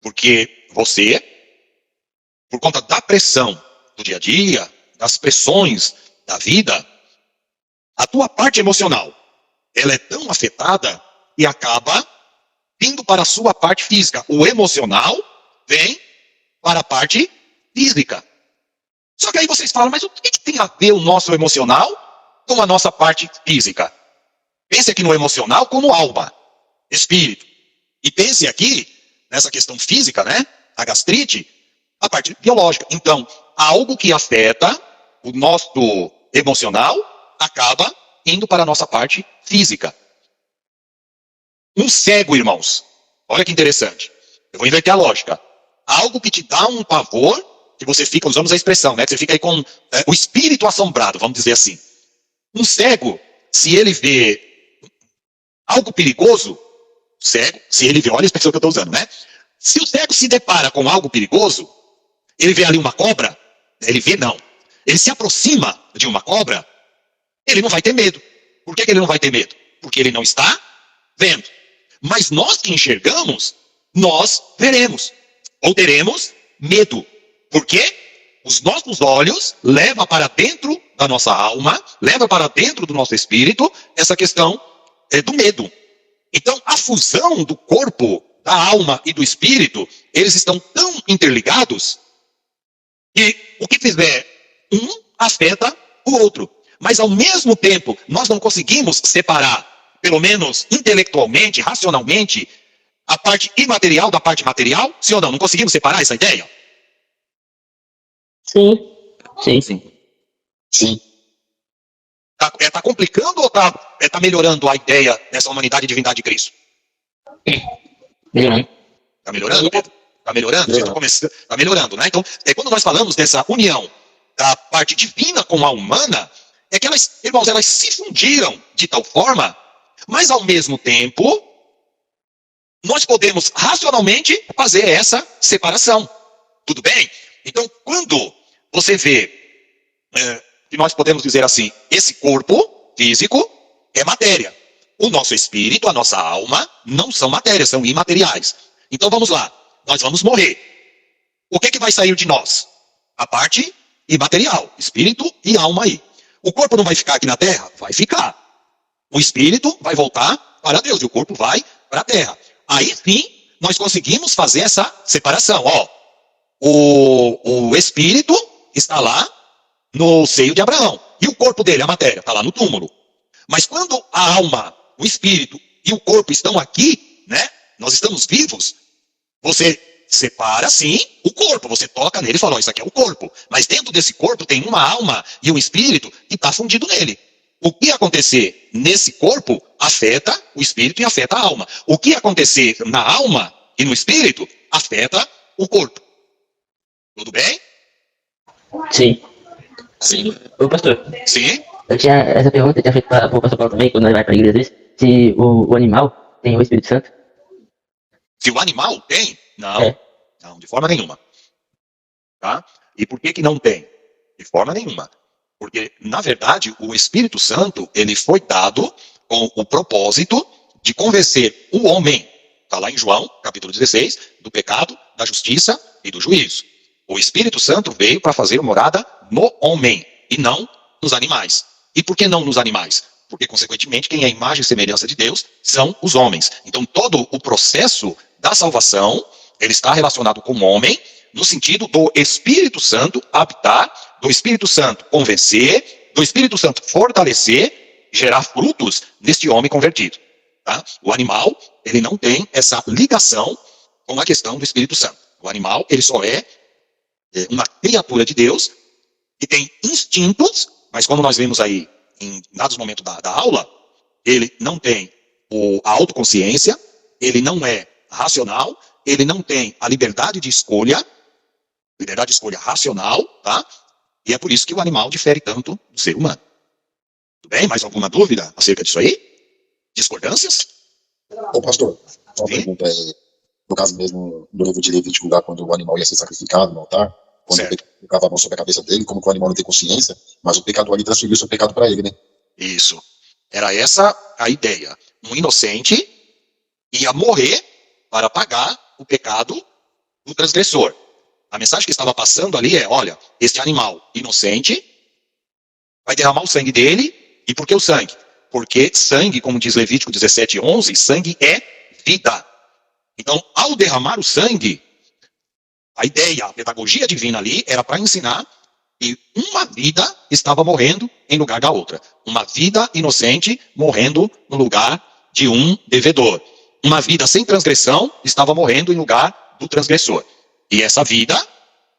Porque você, por conta da pressão do dia a dia, das pressões da vida, a tua parte emocional, ela é tão afetada e acaba vindo para a sua parte física. O emocional vem para a parte física. Só que aí vocês falam, mas o que tem a ver o nosso emocional com a nossa parte física? Pense aqui no emocional como alma, espírito. E pense aqui, nessa questão física, né? A gastrite, a parte biológica. Então, algo que afeta o nosso emocional acaba indo para a nossa parte física. Um cego, irmãos, olha que interessante. Eu vou inverter a lógica. Algo que te dá um pavor, que você fica, usamos a expressão, né? Que você fica aí com o espírito assombrado, vamos dizer assim. Um cego, se ele vê algo perigoso, cego, se ele vê, olha a expressão que eu estou usando, né? Se o cego se depara com algo perigoso, ele vê ali uma cobra, ele vê não. Ele se aproxima de uma cobra, ele não vai ter medo. Por que ele não vai ter medo? Porque ele não está vendo. Mas nós que enxergamos, nós veremos. Ou teremos medo. Por quê? Os nossos olhos levam para dentro da nossa alma, levam para dentro do nosso espírito, essa questão do medo. Então, a fusão do corpo, da alma e do espírito, eles estão tão interligados que o que fizer um afeta o outro. Mas, ao mesmo tempo, nós não conseguimos separar, pelo menos intelectualmente, racionalmente, a parte imaterial da parte material? Sim ou não? Não conseguimos separar essa ideia? Sim. Sim. Sim. Tá complicando ou tá melhorando a ideia dessa humanidade e divindade de Cristo? Melhorando. Tá melhorando, Pedro? Tá melhorando? Tá melhorando, né? Então, quando nós falamos dessa união da parte divina com a humana, é que elas, irmãos, elas se fundiram de tal forma, mas ao mesmo tempo, nós podemos racionalmente fazer essa separação. Tudo bem? Então, quando você vê, que nós podemos dizer assim, esse corpo físico é matéria. O nosso espírito, a nossa alma, não são matéria, são imateriais. Então vamos lá, nós vamos morrer. O que vai sair de nós? A parte imaterial, espírito e alma aí. O corpo não vai ficar aqui na terra? Vai ficar. O espírito vai voltar para Deus e o corpo vai para a terra. Aí sim, nós conseguimos fazer essa separação. O espírito está lá no seio de Abraão. E o corpo dele, a matéria, está lá no túmulo. Mas quando a alma, o espírito e o corpo estão aqui, né? Nós estamos vivos. Você separa, sim, o corpo. Você toca nele e fala, isso aqui é o corpo. Mas dentro desse corpo tem uma alma e um espírito que está fundido nele. O que acontecer nesse corpo afeta o espírito e afeta a alma. O que acontecer na alma e no espírito afeta o corpo. Tudo bem? Sim. Sim. Ô, pastor, Sim. eu tinha essa pergunta, eu tinha feito para o pastor Paulo também, quando ele vai para a igreja às vezes, se o animal tem o Espírito Santo. Se o animal tem? Não. É. Não, de forma nenhuma. Tá? E por que não tem? De forma nenhuma. Porque, na verdade, o Espírito Santo, ele foi dado com o propósito de convencer o homem, está lá em João, capítulo 16, do pecado, da justiça e do juízo. O Espírito Santo veio para fazer morada no homem e não nos animais. E por que não nos animais? Porque, consequentemente, quem é a imagem e semelhança de Deus são os homens. Então, todo o processo da salvação, ele está relacionado com o homem, no sentido do Espírito Santo habitar, do Espírito Santo convencer, do Espírito Santo fortalecer, gerar frutos neste homem convertido. Tá? O animal, ele não tem essa ligação com a questão do Espírito Santo. O animal, ele só é uma criatura de Deus que tem instintos, mas como nós vimos aí em dados momentos da aula, ele não tem a autoconsciência, ele não é racional, ele não tem a liberdade de escolha racional, tá? E é por isso que o animal difere tanto do ser humano. Tudo bem? Mais alguma dúvida acerca disso aí? Discordâncias? Ô, pastor, uma pergunta no caso mesmo do livro de Levítico, lá quando o animal ia ser sacrificado no altar, quando o pecado colocava a mão sobre a cabeça dele, como que o animal não tem consciência, mas o pecador ali transferiu o seu pecado para ele, né? Isso. Era essa a ideia. Um inocente ia morrer para pagar o pecado do transgressor. A mensagem que estava passando ali é, olha, este animal inocente vai derramar o sangue dele. E por que o sangue? Porque sangue, como diz Levítico 17:11, sangue é vida. Então, ao derramar o sangue, a ideia, a pedagogia divina ali era para ensinar que uma vida estava morrendo em lugar da outra. Uma vida inocente morrendo no lugar de um devedor. Uma vida sem transgressão estava morrendo em lugar do transgressor. E essa vida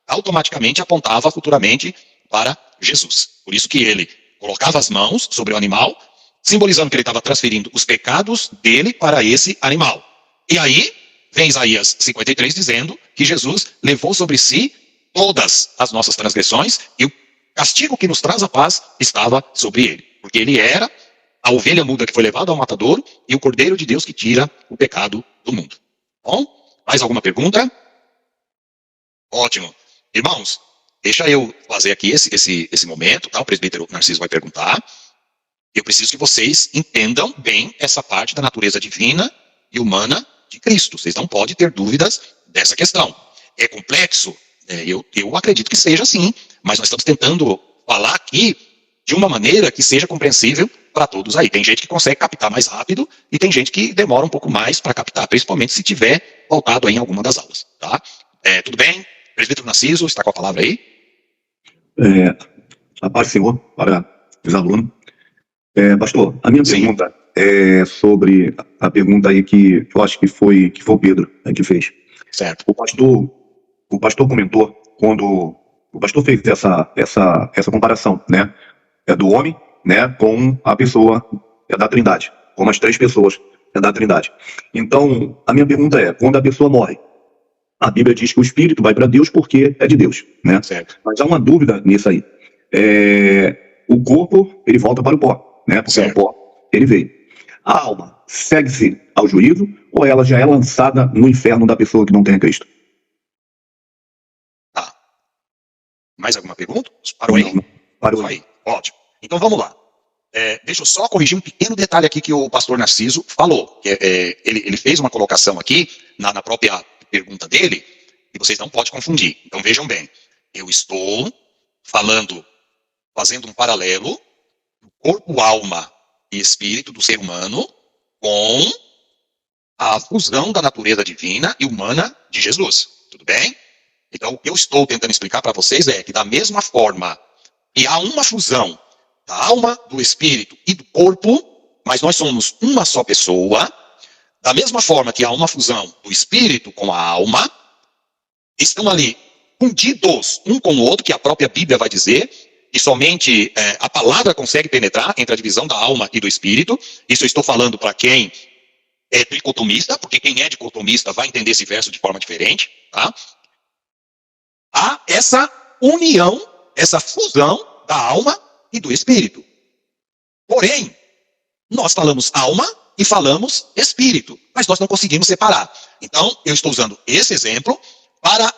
automaticamente apontava futuramente para Jesus. Por isso que ele colocava as mãos sobre o animal, simbolizando que ele estava transferindo os pecados dele para esse animal. E aí, vem Isaías 53 dizendo que Jesus levou sobre si todas as nossas transgressões e o castigo que nos traz a paz estava sobre ele. Porque ele era a ovelha muda que foi levada ao matadouro e o Cordeiro de Deus que tira o pecado do mundo. Bom, mais alguma pergunta? Ótimo. Irmãos, deixa eu fazer aqui esse momento, tá? O presbítero Narciso vai perguntar. Eu preciso que vocês entendam bem essa parte da natureza divina e humana de Cristo. Vocês não podem ter dúvidas dessa questão. É complexo? Eu acredito que seja sim, mas nós estamos tentando falar aqui de uma maneira que seja compreensível para todos aí. Tem gente que consegue captar mais rápido e tem gente que demora um pouco mais para captar, principalmente se tiver voltado aí em alguma das aulas. Tá? Tudo bem? Presbítero Narciso, está com a palavra aí? A paz do Senhor para os alunos. Pastor, a minha Sim. pergunta é sobre a pergunta aí que eu acho que foi o Pedro que fez. Certo. O pastor comentou, quando o pastor fez essa comparação, né? Do homem, né, com a pessoa da Trindade, como as três pessoas da Trindade. Então, a minha pergunta é, quando a pessoa morre, a Bíblia diz que o espírito vai para Deus porque é de Deus, né? Certo. Mas há uma dúvida nisso aí. O corpo, ele volta para o pó, né? Porque Certo. o pó, ele veio. A alma segue-se ao juízo ou ela já é lançada no inferno da pessoa que não tem a Cristo? Tá. Mais alguma pergunta? Parou aí? Não, parou Isso aí. Ótimo. Então vamos lá. Deixa eu só corrigir um pequeno detalhe aqui que o pastor Narciso falou. Ele fez uma colocação aqui na própria pergunta dele e vocês não podem confundir. Então vejam bem. Eu estou fazendo um paralelo do corpo, alma e espírito do ser humano com a fusão da natureza divina e humana de Jesus. Tudo bem? Então o que eu estou tentando explicar para vocês é que da mesma forma que há uma fusão da alma, do espírito e do corpo, mas nós somos uma só pessoa, da mesma forma que há uma fusão do espírito com a alma, estão ali fundidos um com o outro, que a própria Bíblia vai dizer, e somente a palavra consegue penetrar entre a divisão da alma e do espírito. Isso eu estou falando para quem é dicotomista, porque quem é dicotomista vai entender esse verso de forma diferente, tá? Há essa união, essa fusão da alma e do espírito. Porém, nós falamos alma e falamos espírito, mas nós não conseguimos separar. Então, eu estou usando esse exemplo para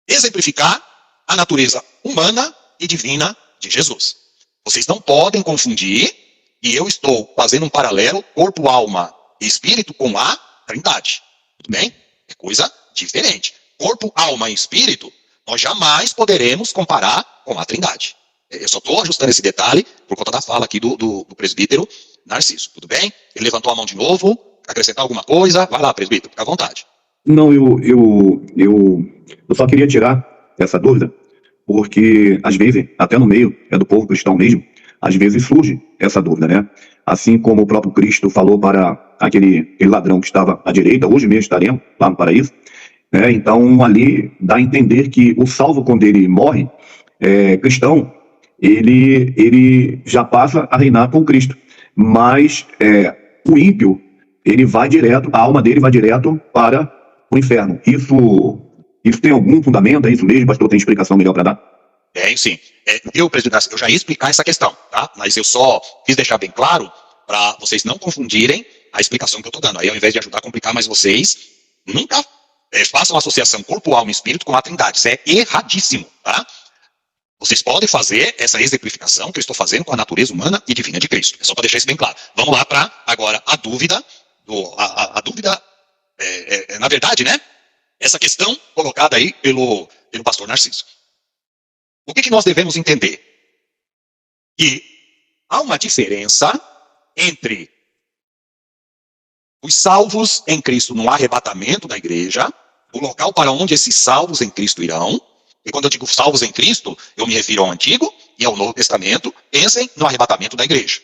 exemplificar a natureza humana e divina de Jesus. Vocês não podem confundir, e eu estou fazendo um paralelo corpo, alma e espírito com a Trindade. Tudo bem? É coisa diferente. Corpo, alma e espírito, nós jamais poderemos comparar com a Trindade. Eu só estou ajustando esse detalhe por conta da fala aqui do presbítero Narciso. Tudo bem? Ele levantou a mão de novo. Acrescentar alguma coisa? Vai lá, presbítero, fica à vontade. Não, eu só queria tirar essa dúvida, porque às vezes, até no meio do povo cristão mesmo, às vezes surge essa dúvida, né? Assim como o próprio Cristo falou para aquele ladrão que estava à direita, hoje mesmo estaremos lá no paraíso, né? Então ali dá a entender que o salvo, quando ele morre, cristão, ele já passa a reinar com Cristo, mas o ímpio, ele vai direto, a alma dele vai direto para o inferno. Isso tem algum fundamento? É isso mesmo, pastor? Tem explicação melhor para dar? Sim. Eu, presidente, eu já ia explicar essa questão, tá? Mas eu só quis deixar bem claro para vocês não confundirem a explicação que eu estou dando. Aí, ao invés de ajudar a complicar mais vocês, nunca façam associação corpo, alma e espírito com a Trindade. Isso é erradíssimo, tá? Vocês podem fazer essa exemplificação que eu estou fazendo com a natureza humana e divina de Cristo. É só para deixar isso bem claro. Vamos lá para, agora, a dúvida, na verdade, né? Essa questão colocada aí pelo pastor Narciso. O que nós devemos entender? Que há uma diferença entre os salvos em Cristo no arrebatamento da igreja, o local para onde esses salvos em Cristo irão. E quando eu digo salvos em Cristo, eu me refiro ao Antigo e ao Novo Testamento. Pensem no arrebatamento da igreja.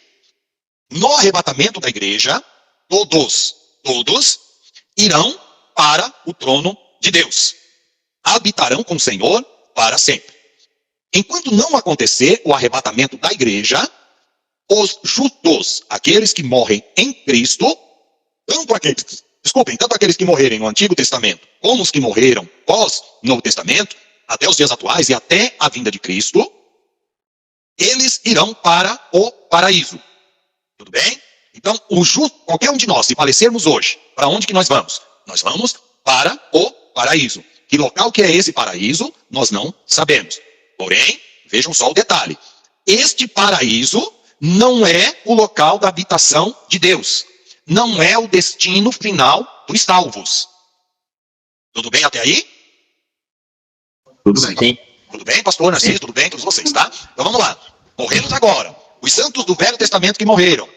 No arrebatamento da igreja, todos irão para o trono de Deus. Habitarão com o Senhor para sempre. Enquanto não acontecer o arrebatamento da igreja, os justos, aqueles que morrem em Cristo, tanto aqueles que morrerem no Antigo Testamento, como os que morreram pós-Novo Testamento, até os dias atuais e até a vinda de Cristo, eles irão para o paraíso. Tudo bem? Então, qualquer um de nós, se falecermos hoje, para onde que nós vamos? Nós vamos para o paraíso. Que local que é esse paraíso, nós não sabemos. Porém, vejam só o detalhe. Este paraíso não é o local da habitação de Deus. Não é o destino final dos salvos. Tudo bem até aí? Tudo bem. Sim. Tudo bem, pastor Narciso? Tudo bem, todos vocês, tá? Então vamos lá. Morremos agora. Os santos do Velho Testamento que morreram.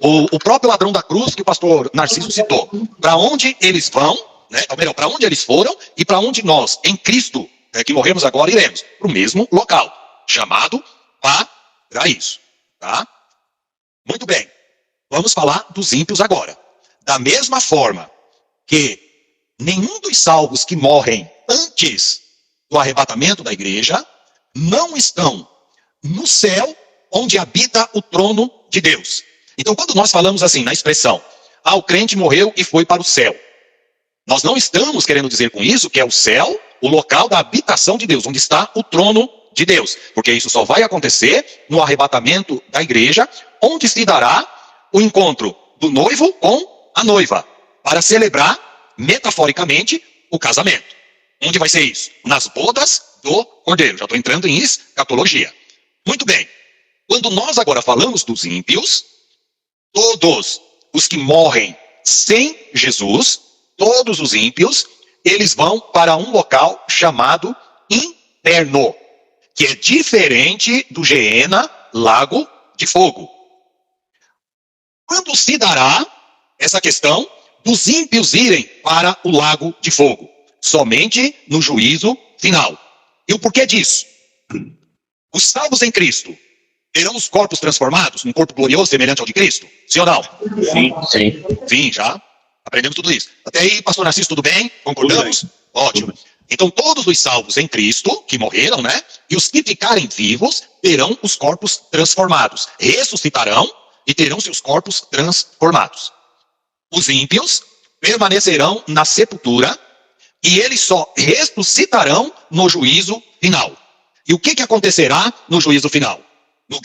O próprio ladrão da cruz que o pastor Narciso citou. Para onde eles vão, né? Ou melhor, para onde eles foram e para onde nós, em Cristo, que morremos agora, iremos. Para o mesmo local, chamado paraíso. Tá? Muito bem. Vamos falar dos ímpios agora. Da mesma forma que nenhum dos salvos que morrem antes do arrebatamento da igreja não estão no céu onde habita o trono de Deus. Então, quando nós falamos assim, na expressão, o crente morreu e foi para o céu, nós não estamos querendo dizer com isso que é o céu, o local da habitação de Deus, onde está o trono de Deus, porque isso só vai acontecer no arrebatamento da igreja, onde se dará o encontro do noivo com a noiva, para celebrar, metaforicamente, o casamento. Onde vai ser isso? Nas bodas do Cordeiro. Já estou entrando em escatologia. Muito bem. Quando nós agora falamos dos ímpios, todos os que morrem sem Jesus, todos os ímpios, eles vão para um local chamado inferno, que é diferente do Geena, lago de fogo. Quando se dará essa questão dos ímpios irem para o lago de fogo? Somente no juízo final. E o porquê disso? Os salvos em Cristo terão os corpos transformados num corpo glorioso semelhante ao de Cristo? Sim ou não? Sim. Sim. Sim, já aprendemos tudo isso. Até aí, pastor Narciso, tudo bem? Concordamos? Tudo bem. Ótimo. Então, todos os salvos em Cristo, que morreram, né? E os que ficarem vivos, terão os corpos transformados. Ressuscitarão e terão seus corpos transformados. Os ímpios permanecerão na sepultura e eles só ressuscitarão no juízo final. E o que acontecerá no juízo final?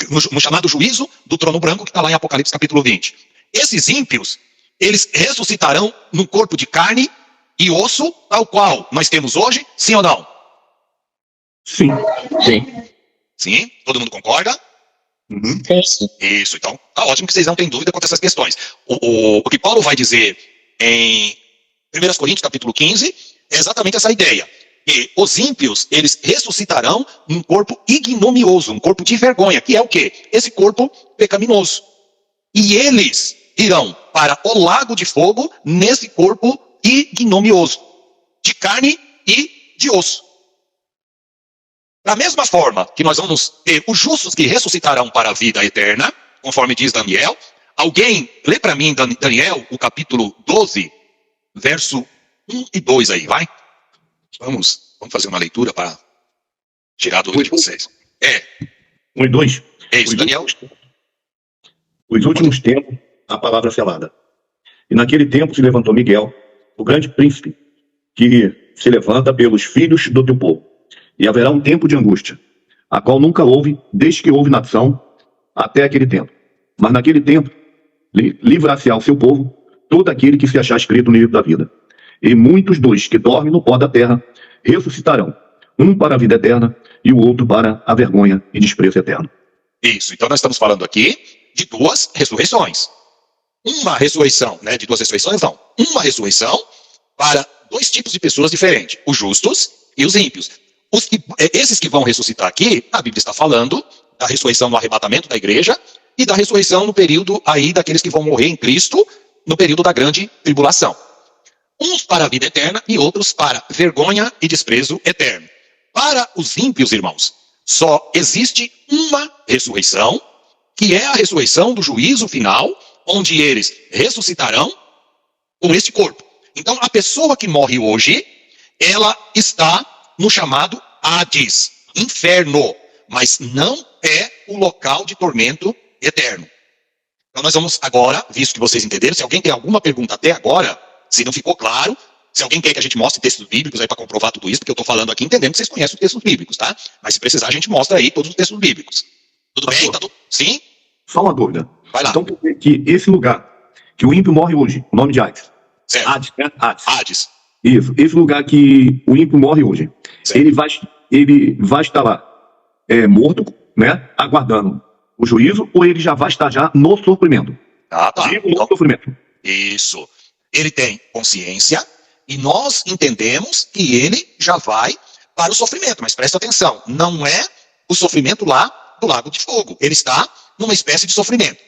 No chamado juízo do trono branco, que está lá em Apocalipse capítulo 20. Esses ímpios, eles ressuscitarão no corpo de carne e osso, tal qual nós temos hoje, sim ou não? Sim. Sim. Sim? Todo mundo concorda? Uhum. Sim. Isso, então tá ótimo que vocês não têm dúvida quanto a essas questões. O que Paulo vai dizer em 1 Coríntios capítulo 15 é exatamente essa ideia. Que os ímpios, eles ressuscitarão num corpo ignominioso, um corpo de vergonha, que é o quê? Esse corpo pecaminoso. E eles irão para o lago de fogo nesse corpo ignominioso, de carne e de osso. Da mesma forma que nós vamos ter os justos que ressuscitarão para a vida eterna, conforme diz Daniel. Alguém lê para mim, Daniel, o capítulo 12, verso 1 e 2 aí, vai? Vamos fazer uma leitura para tirar a dúvida de vocês. 1 e 2. É isso, Daniel. Os últimos tempos, a palavra selada. E naquele tempo se levantou Miguel, o grande príncipe, que se levanta pelos filhos do teu povo. E haverá um tempo de angústia, a qual nunca houve, desde que houve nação, até aquele tempo. Mas naquele tempo, livrar-se-á o seu povo, todo aquele que se achar escrito no livro da vida. E muitos dos que dormem no pó da terra ressuscitarão, um para a vida eterna e o outro para a vergonha e desprezo eterno. Isso, então nós estamos falando aqui de duas ressurreições. Uma ressurreição, né? De duas ressurreições, não. Uma ressurreição para dois tipos de pessoas diferentes, os justos e os ímpios. Esses que vão ressuscitar aqui, a Bíblia está falando da ressurreição no arrebatamento da igreja e da ressurreição no período aí daqueles que vão morrer em Cristo, no período da grande tribulação. Uns para a vida eterna e outros para vergonha e desprezo eterno. Para os ímpios, irmãos, só existe uma ressurreição, que é a ressurreição do juízo final, onde eles ressuscitarão com este corpo. Então, a pessoa que morre hoje, ela está no chamado Hades, inferno. mas não é o local de tormento eterno. Então nós vamos agora, visto que vocês entenderam, se alguém tem alguma pergunta até agora, se não ficou claro, se alguém quer que a gente mostre textos bíblicos aí para comprovar tudo isso, porque eu estou falando aqui entendendo que vocês conhecem os textos bíblicos, tá? Mas se precisar a gente mostra aí todos os textos bíblicos. Tudo bem? Tá tudo... Sim? Só uma dúvida. Vai lá. Então quer dizer que esse lugar que o ímpio morre hoje, o nome de Hades. Certo. Hades, né? Hades. Hades. Isso. Esse lugar que o ímpio morre hoje, Certo. ele vai estar lá morto, né? Aguardando o juízo, ou ele já vai estar já no sofrimento? Tá. Vivo no Então, sofrimento. isso. Ele tem consciência e nós entendemos que ele já vai para o sofrimento. Mas presta atenção, não é o sofrimento lá do lago de fogo. Ele está numa espécie de sofrimento.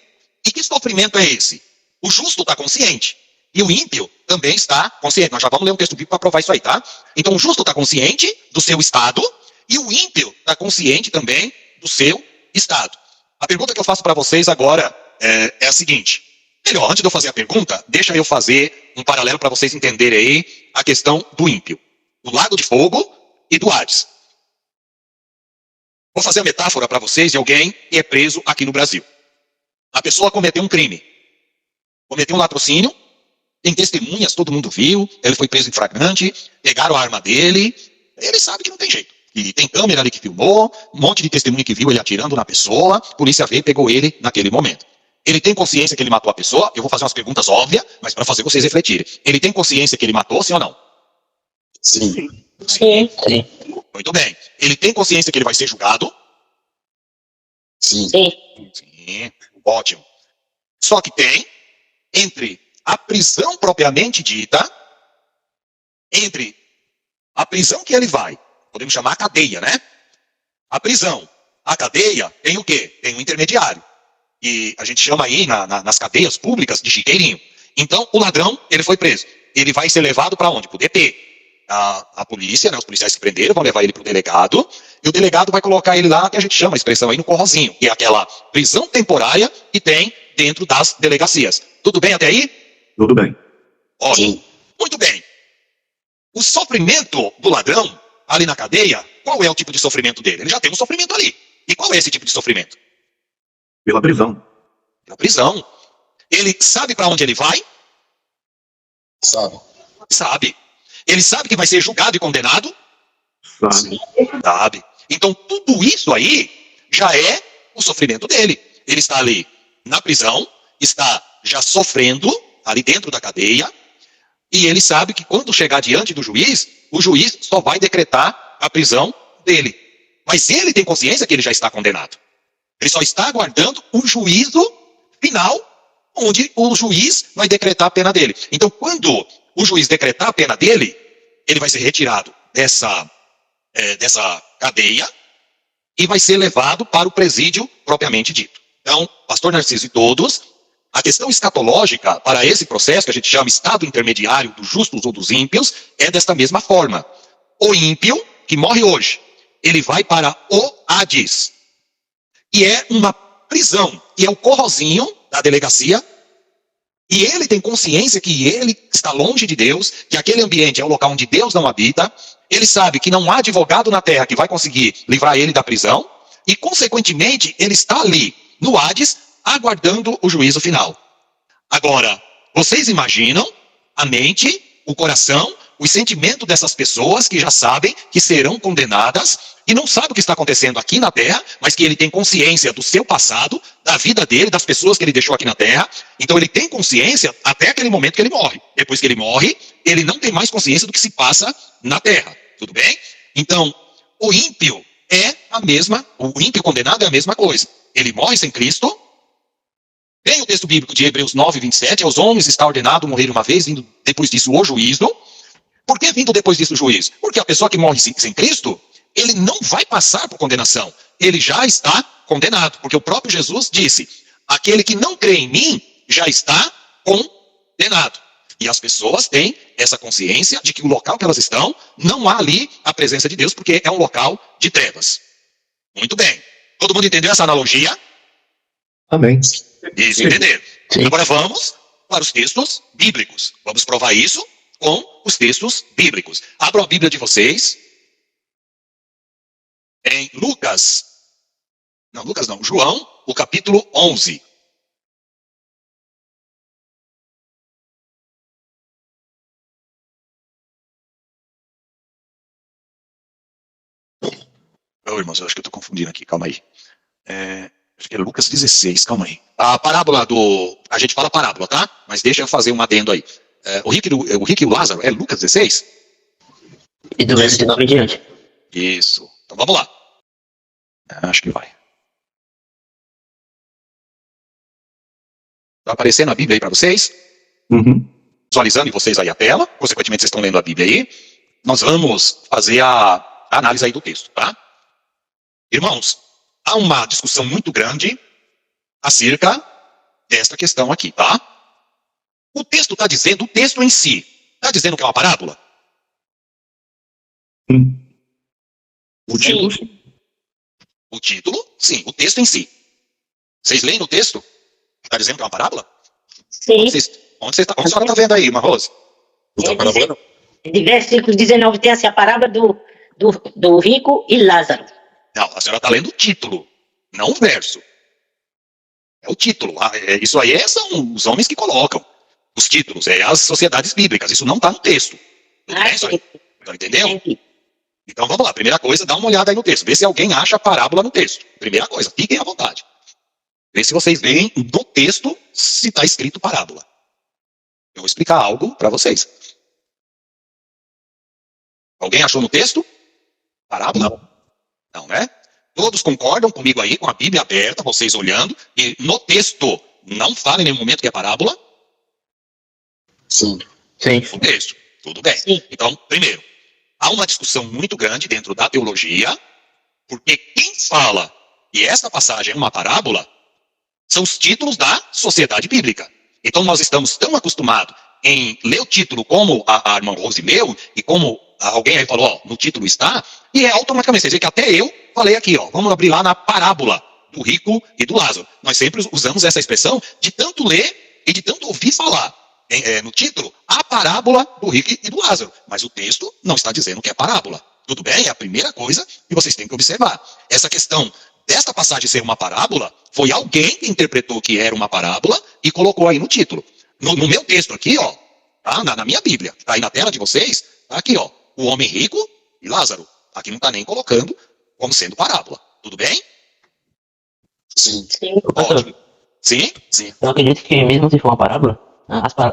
E que sofrimento é esse? O justo está consciente. E o ímpio também está consciente. Nós já vamos ler um texto bíblico para provar isso aí, tá? Então o justo está consciente do seu estado e o ímpio está consciente também do seu estado. A pergunta que eu faço para vocês agora é a seguinte. Melhor, antes de eu fazer a pergunta, deixa eu fazer um paralelo para vocês entenderem aí a questão do ímpio. Do lago de fogo e do Hades. Vou fazer a metáfora para vocês de alguém que é preso aqui no Brasil. A pessoa cometeu um crime. Cometeu um latrocínio. Tem testemunhas, todo mundo viu. Ele foi preso em flagrante. Pegaram a arma dele. Ele sabe que não tem jeito. E tem câmera ali que filmou. Um monte de testemunha que viu ele atirando na pessoa. A polícia veio e pegou ele naquele momento. Ele tem consciência que ele matou a pessoa? Eu vou fazer umas perguntas óbvias, mas para fazer vocês refletirem. Ele tem consciência que ele matou, sim ou não? Sim. Sim. Muito bem. Ele tem consciência que ele vai ser julgado? Sim. Sim. Ótimo. Só que tem, entre a prisão propriamente dita, entre a prisão que ele vai, podemos chamar a cadeia, né? A prisão, a cadeia, tem o quê? Tem um intermediário. E a gente chama aí nas cadeias públicas de chiqueirinho. Então, o ladrão, ele foi preso. Ele vai ser levado para onde? Para o DP. A polícia, né, os policiais que prenderam, vão levar ele para o delegado. E o delegado vai colocar ele lá, que a gente chama a expressão aí no corrozinho, que é aquela prisão temporária que tem dentro das delegacias. Tudo bem até aí? Tudo bem. Ótimo. Sim. Muito bem. O sofrimento do ladrão, ali na cadeia, qual é o tipo de sofrimento dele? Ele já tem um sofrimento ali. E qual é esse tipo de sofrimento? Pela prisão. Na prisão. Ele sabe para onde ele vai? Sabe? Sabe. Ele sabe que vai ser julgado e condenado? Sabe? Sabe. Então tudo isso aí já é o sofrimento dele. Ele está ali na prisão, está já sofrendo ali dentro da cadeia, e ele sabe que quando chegar diante do juiz, o juiz só vai decretar a prisão dele. Mas ele tem consciência que ele já está condenado. Ele só está aguardando o juízo final, onde o juiz vai decretar a pena dele. Então, quando o juiz decretar a pena dele, ele vai ser retirado dessa cadeia e vai ser levado para o presídio propriamente dito. Então, pastor Narciso e todos, a questão escatológica para esse processo, que a gente chama estado intermediário dos justos ou dos ímpios, é desta mesma forma. O ímpio, que morre hoje, ele vai para o Hades. E é uma prisão, que é o corrozinho da delegacia, e ele tem consciência que ele está longe de Deus, que aquele ambiente é um local onde Deus não habita, ele sabe que não há advogado na terra que vai conseguir livrar ele da prisão, e consequentemente ele está ali, no Hades, aguardando o juízo final. Agora, vocês imaginam a mente, o coração, o sentimento dessas pessoas que já sabem que serão condenadas e não sabem o que está acontecendo aqui na terra, mas que ele tem consciência do seu passado, da vida dele, das pessoas que ele deixou aqui na terra. Então ele tem consciência até aquele momento que ele morre. Depois que ele morre, ele não tem mais consciência do que se passa na terra. Tudo bem? Então, o ímpio o ímpio condenado é a mesma coisa. Ele morre sem Cristo. Vem o texto bíblico de Hebreus 9, 27, aos homens está ordenado morrer uma vez, vindo depois disso o juízo. Por que vindo depois disso o juízo? Porque a pessoa que morre sem Cristo, ele não vai passar por condenação. Ele já está condenado, porque o próprio Jesus disse, aquele que não crê em mim, já está condenado. E as pessoas têm essa consciência de que o local que elas estão, não há ali a presença de Deus, porque é um local de trevas. Muito bem. Todo mundo entendeu essa analogia? Amém. Isso, entenderam? Sim. Agora vamos para os textos bíblicos. Vamos provar isso com os textos bíblicos. Abram a Bíblia de vocês em Lucas, Não, Lucas não. João, o capítulo 11. Ô, irmãos, eu acho que eu estou confundindo aqui, calma aí. Acho que é Lucas 16, calma aí. A parábola do... A gente fala parábola, tá? Mas deixa eu fazer um adendo aí. O Rico e o Lázaro é Lucas 16? E do verso de 9 em diante. Isso. Então vamos lá. Acho que vai. Tá aparecendo a Bíblia aí para vocês? Uhum. Visualizando vocês aí a tela. Consequentemente, vocês estão lendo a Bíblia aí. Nós vamos fazer a análise aí do texto, tá? Irmãos, há uma discussão muito grande acerca desta questão aqui, tá? O texto está dizendo, o texto em si, está dizendo que é uma parábola? O título? O título, sim, o texto em si. Vocês leem no texto? Está dizendo que é uma parábola? Sim. Onde você está vendo aí, irmã Rose? Não tem parábola, não. De versículo 19 tem assim a parábola do rico e Lázaro. Não, a senhora está lendo o título, não o verso. É o título. Isso aí são os homens que colocam os títulos, as sociedades bíblicas. Isso não está no texto. Tudo bem, senhora? Então, entendeu? Entendi. Então vamos lá. Primeira coisa, dá uma olhada aí no texto. Vê se alguém acha parábola no texto. Primeira coisa, fiquem à vontade. Vê se vocês veem no texto se está escrito parábola. Eu vou explicar algo para vocês. Alguém achou no texto? Parábola? Não, né? Todos concordam comigo aí, com a Bíblia aberta, vocês olhando, e no texto não fala em nenhum momento que é parábola? Sim. Sim. No texto. Tudo bem. Sim. Então, primeiro, há uma discussão muito grande dentro da teologia, porque quem fala que essa passagem é uma parábola são os títulos da sociedade bíblica. Então nós estamos tão acostumados em ler o título como a irmã Rose leu, e como alguém aí falou, ó, no título está, e automaticamente, vocês veem que até eu falei aqui, ó, vamos abrir lá na parábola do rico e do Lázaro. Nós sempre usamos essa expressão de tanto ler e de tanto ouvir falar no título, a parábola do rico e do Lázaro. Mas o texto não está dizendo que é parábola. Tudo bem? É a primeira coisa que vocês têm que observar. Essa questão desta passagem ser uma parábola, foi alguém que interpretou que era uma parábola e colocou aí no título. No meu texto aqui, ó, tá? Na minha Bíblia, que tá aí na tela de vocês, tá aqui, ó, o homem rico e Lázaro. Aqui não está nem colocando como sendo parábola. Tudo bem? Sim. Sim. Ótimo. Sim? Sim. Eu acredito que mesmo se for uma parábola,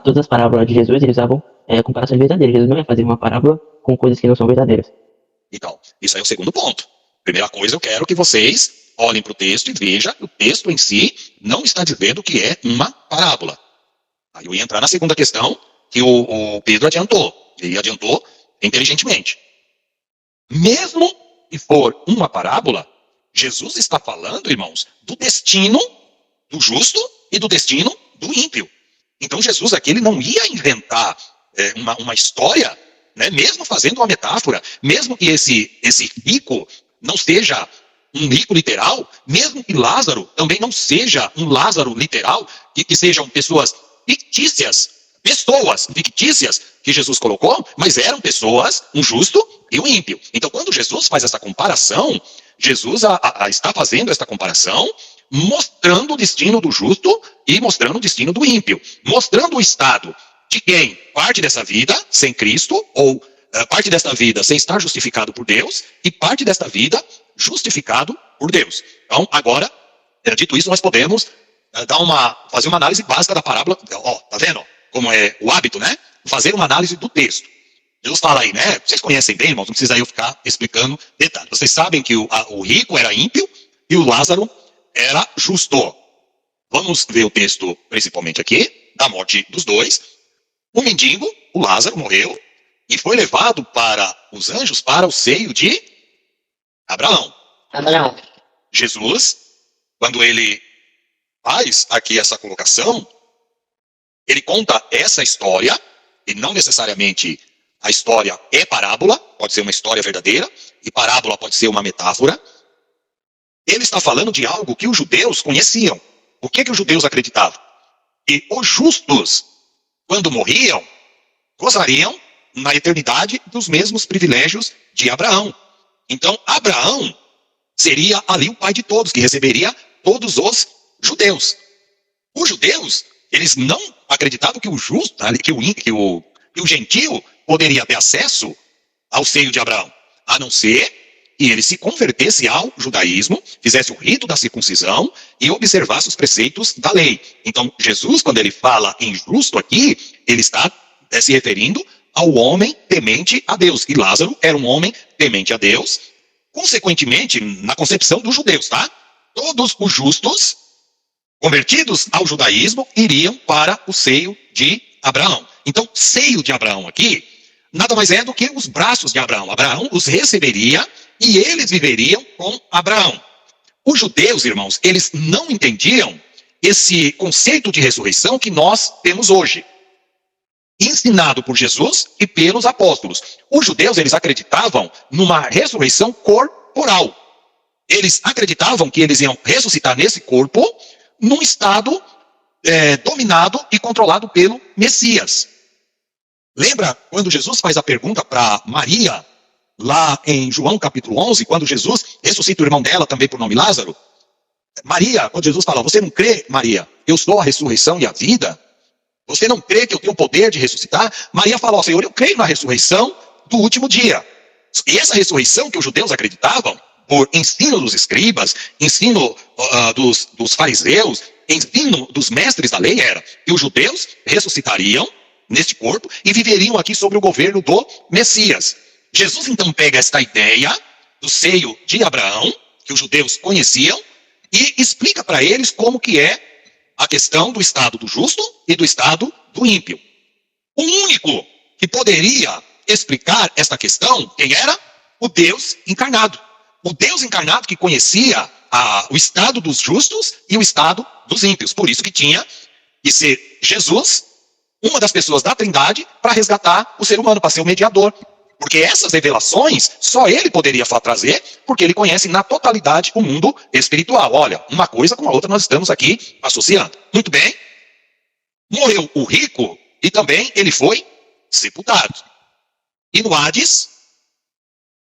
todas as parábolas de Jesus, eles usavam comparações verdadeiras. Jesus não ia fazer uma parábola com coisas que não são verdadeiras. Então, isso aí é o segundo ponto. Primeira coisa, eu quero que vocês olhem para o texto e vejam que o texto em si não está dizendo que é uma parábola. Aí eu ia entrar na segunda questão que o Pedro adiantou. Ele adiantou inteligentemente. Mesmo que for uma parábola, Jesus está falando, irmãos, do destino do justo e do destino do ímpio. Então Jesus aqui ele não ia inventar uma história, né, mesmo fazendo uma metáfora, mesmo que esse rico não seja um rico literal, mesmo que Lázaro também não seja um Lázaro literal, que sejam pessoas fictícias que Jesus colocou, mas eram pessoas, um justo e um ímpio. Então, quando Jesus faz essa comparação, Jesus está fazendo esta comparação, mostrando o destino do justo e mostrando o destino do ímpio, mostrando o estado de quem parte dessa vida sem Cristo, ou parte desta vida sem estar justificado por Deus, e parte desta vida justificado por Deus. Então, agora, dito isso, nós podemos fazer uma análise básica da parábola. Ó, tá vendo? Como é o hábito, né? Fazer uma análise do texto. Jesus fala aí, né? Vocês conhecem bem, irmãos, não precisa eu ficar explicando detalhes. Vocês sabem que o rico era ímpio e o Lázaro era justo. Vamos ver o texto, principalmente aqui, da morte dos dois. O mendigo, o Lázaro, morreu e foi levado para os anjos para o seio de Abraão. Jesus, quando ele faz aqui essa colocação, ele conta essa história, e não necessariamente a história é parábola, pode ser uma história verdadeira, e parábola pode ser uma metáfora. Ele está falando de algo que os judeus conheciam. O que os judeus acreditavam? Que os justos, quando morriam, gozariam na eternidade dos mesmos privilégios de Abraão. Então, Abraão seria ali o pai de todos, que receberia todos os judeus. Os judeus, eles não acreditavam que o justo, que o gentio poderia ter acesso ao seio de Abraão, a não ser que ele se convertesse ao judaísmo, fizesse o rito da circuncisão e observasse os preceitos da lei. Então, Jesus, quando ele fala em justo aqui, ele está se referindo ao homem temente a Deus. E Lázaro era um homem temente a Deus, consequentemente, na concepção dos judeus, tá? Todos os justos, convertidos ao judaísmo, iriam para o seio de Abraão. Então, seio de Abraão aqui, nada mais é do que os braços de Abraão. Abraão os receberia e eles viveriam com Abraão. Os judeus, irmãos, eles não entendiam esse conceito de ressurreição que nós temos hoje, ensinado por Jesus e pelos apóstolos. Os judeus, eles acreditavam numa ressurreição corporal. Eles acreditavam que eles iam ressuscitar nesse corpo, num estado dominado e controlado pelo Messias. Lembra quando Jesus faz a pergunta para Maria, lá em João capítulo 11, quando Jesus ressuscita o irmão dela, também por nome Lázaro? Maria, quando Jesus fala, você não crê, Maria, eu sou a ressurreição e a vida? Você não crê que eu tenho o poder de ressuscitar? Maria fala, ó Senhor, eu creio na ressurreição do último dia. E essa ressurreição que os judeus acreditavam, por ensino dos escribas, ensino dos fariseus, ensino dos mestres da lei, era que os judeus ressuscitariam neste corpo e viveriam aqui sobre o governo do Messias. Jesus então pega esta ideia do seio de Abraão, que os judeus conheciam, e explica para eles como que é a questão do estado do justo e do estado do ímpio. O único que poderia explicar esta questão, quem era? O Deus encarnado. O Deus encarnado que conhecia o estado dos justos e o estado dos ímpios. Por isso que tinha que ser Jesus, uma das pessoas da Trindade, para resgatar o ser humano, para ser o mediador. Porque essas revelações, só ele poderia trazer, porque ele conhece na totalidade o mundo espiritual. Olha, uma coisa com a outra nós estamos aqui associando. Muito bem. Morreu o rico e também ele foi sepultado. E no Hades,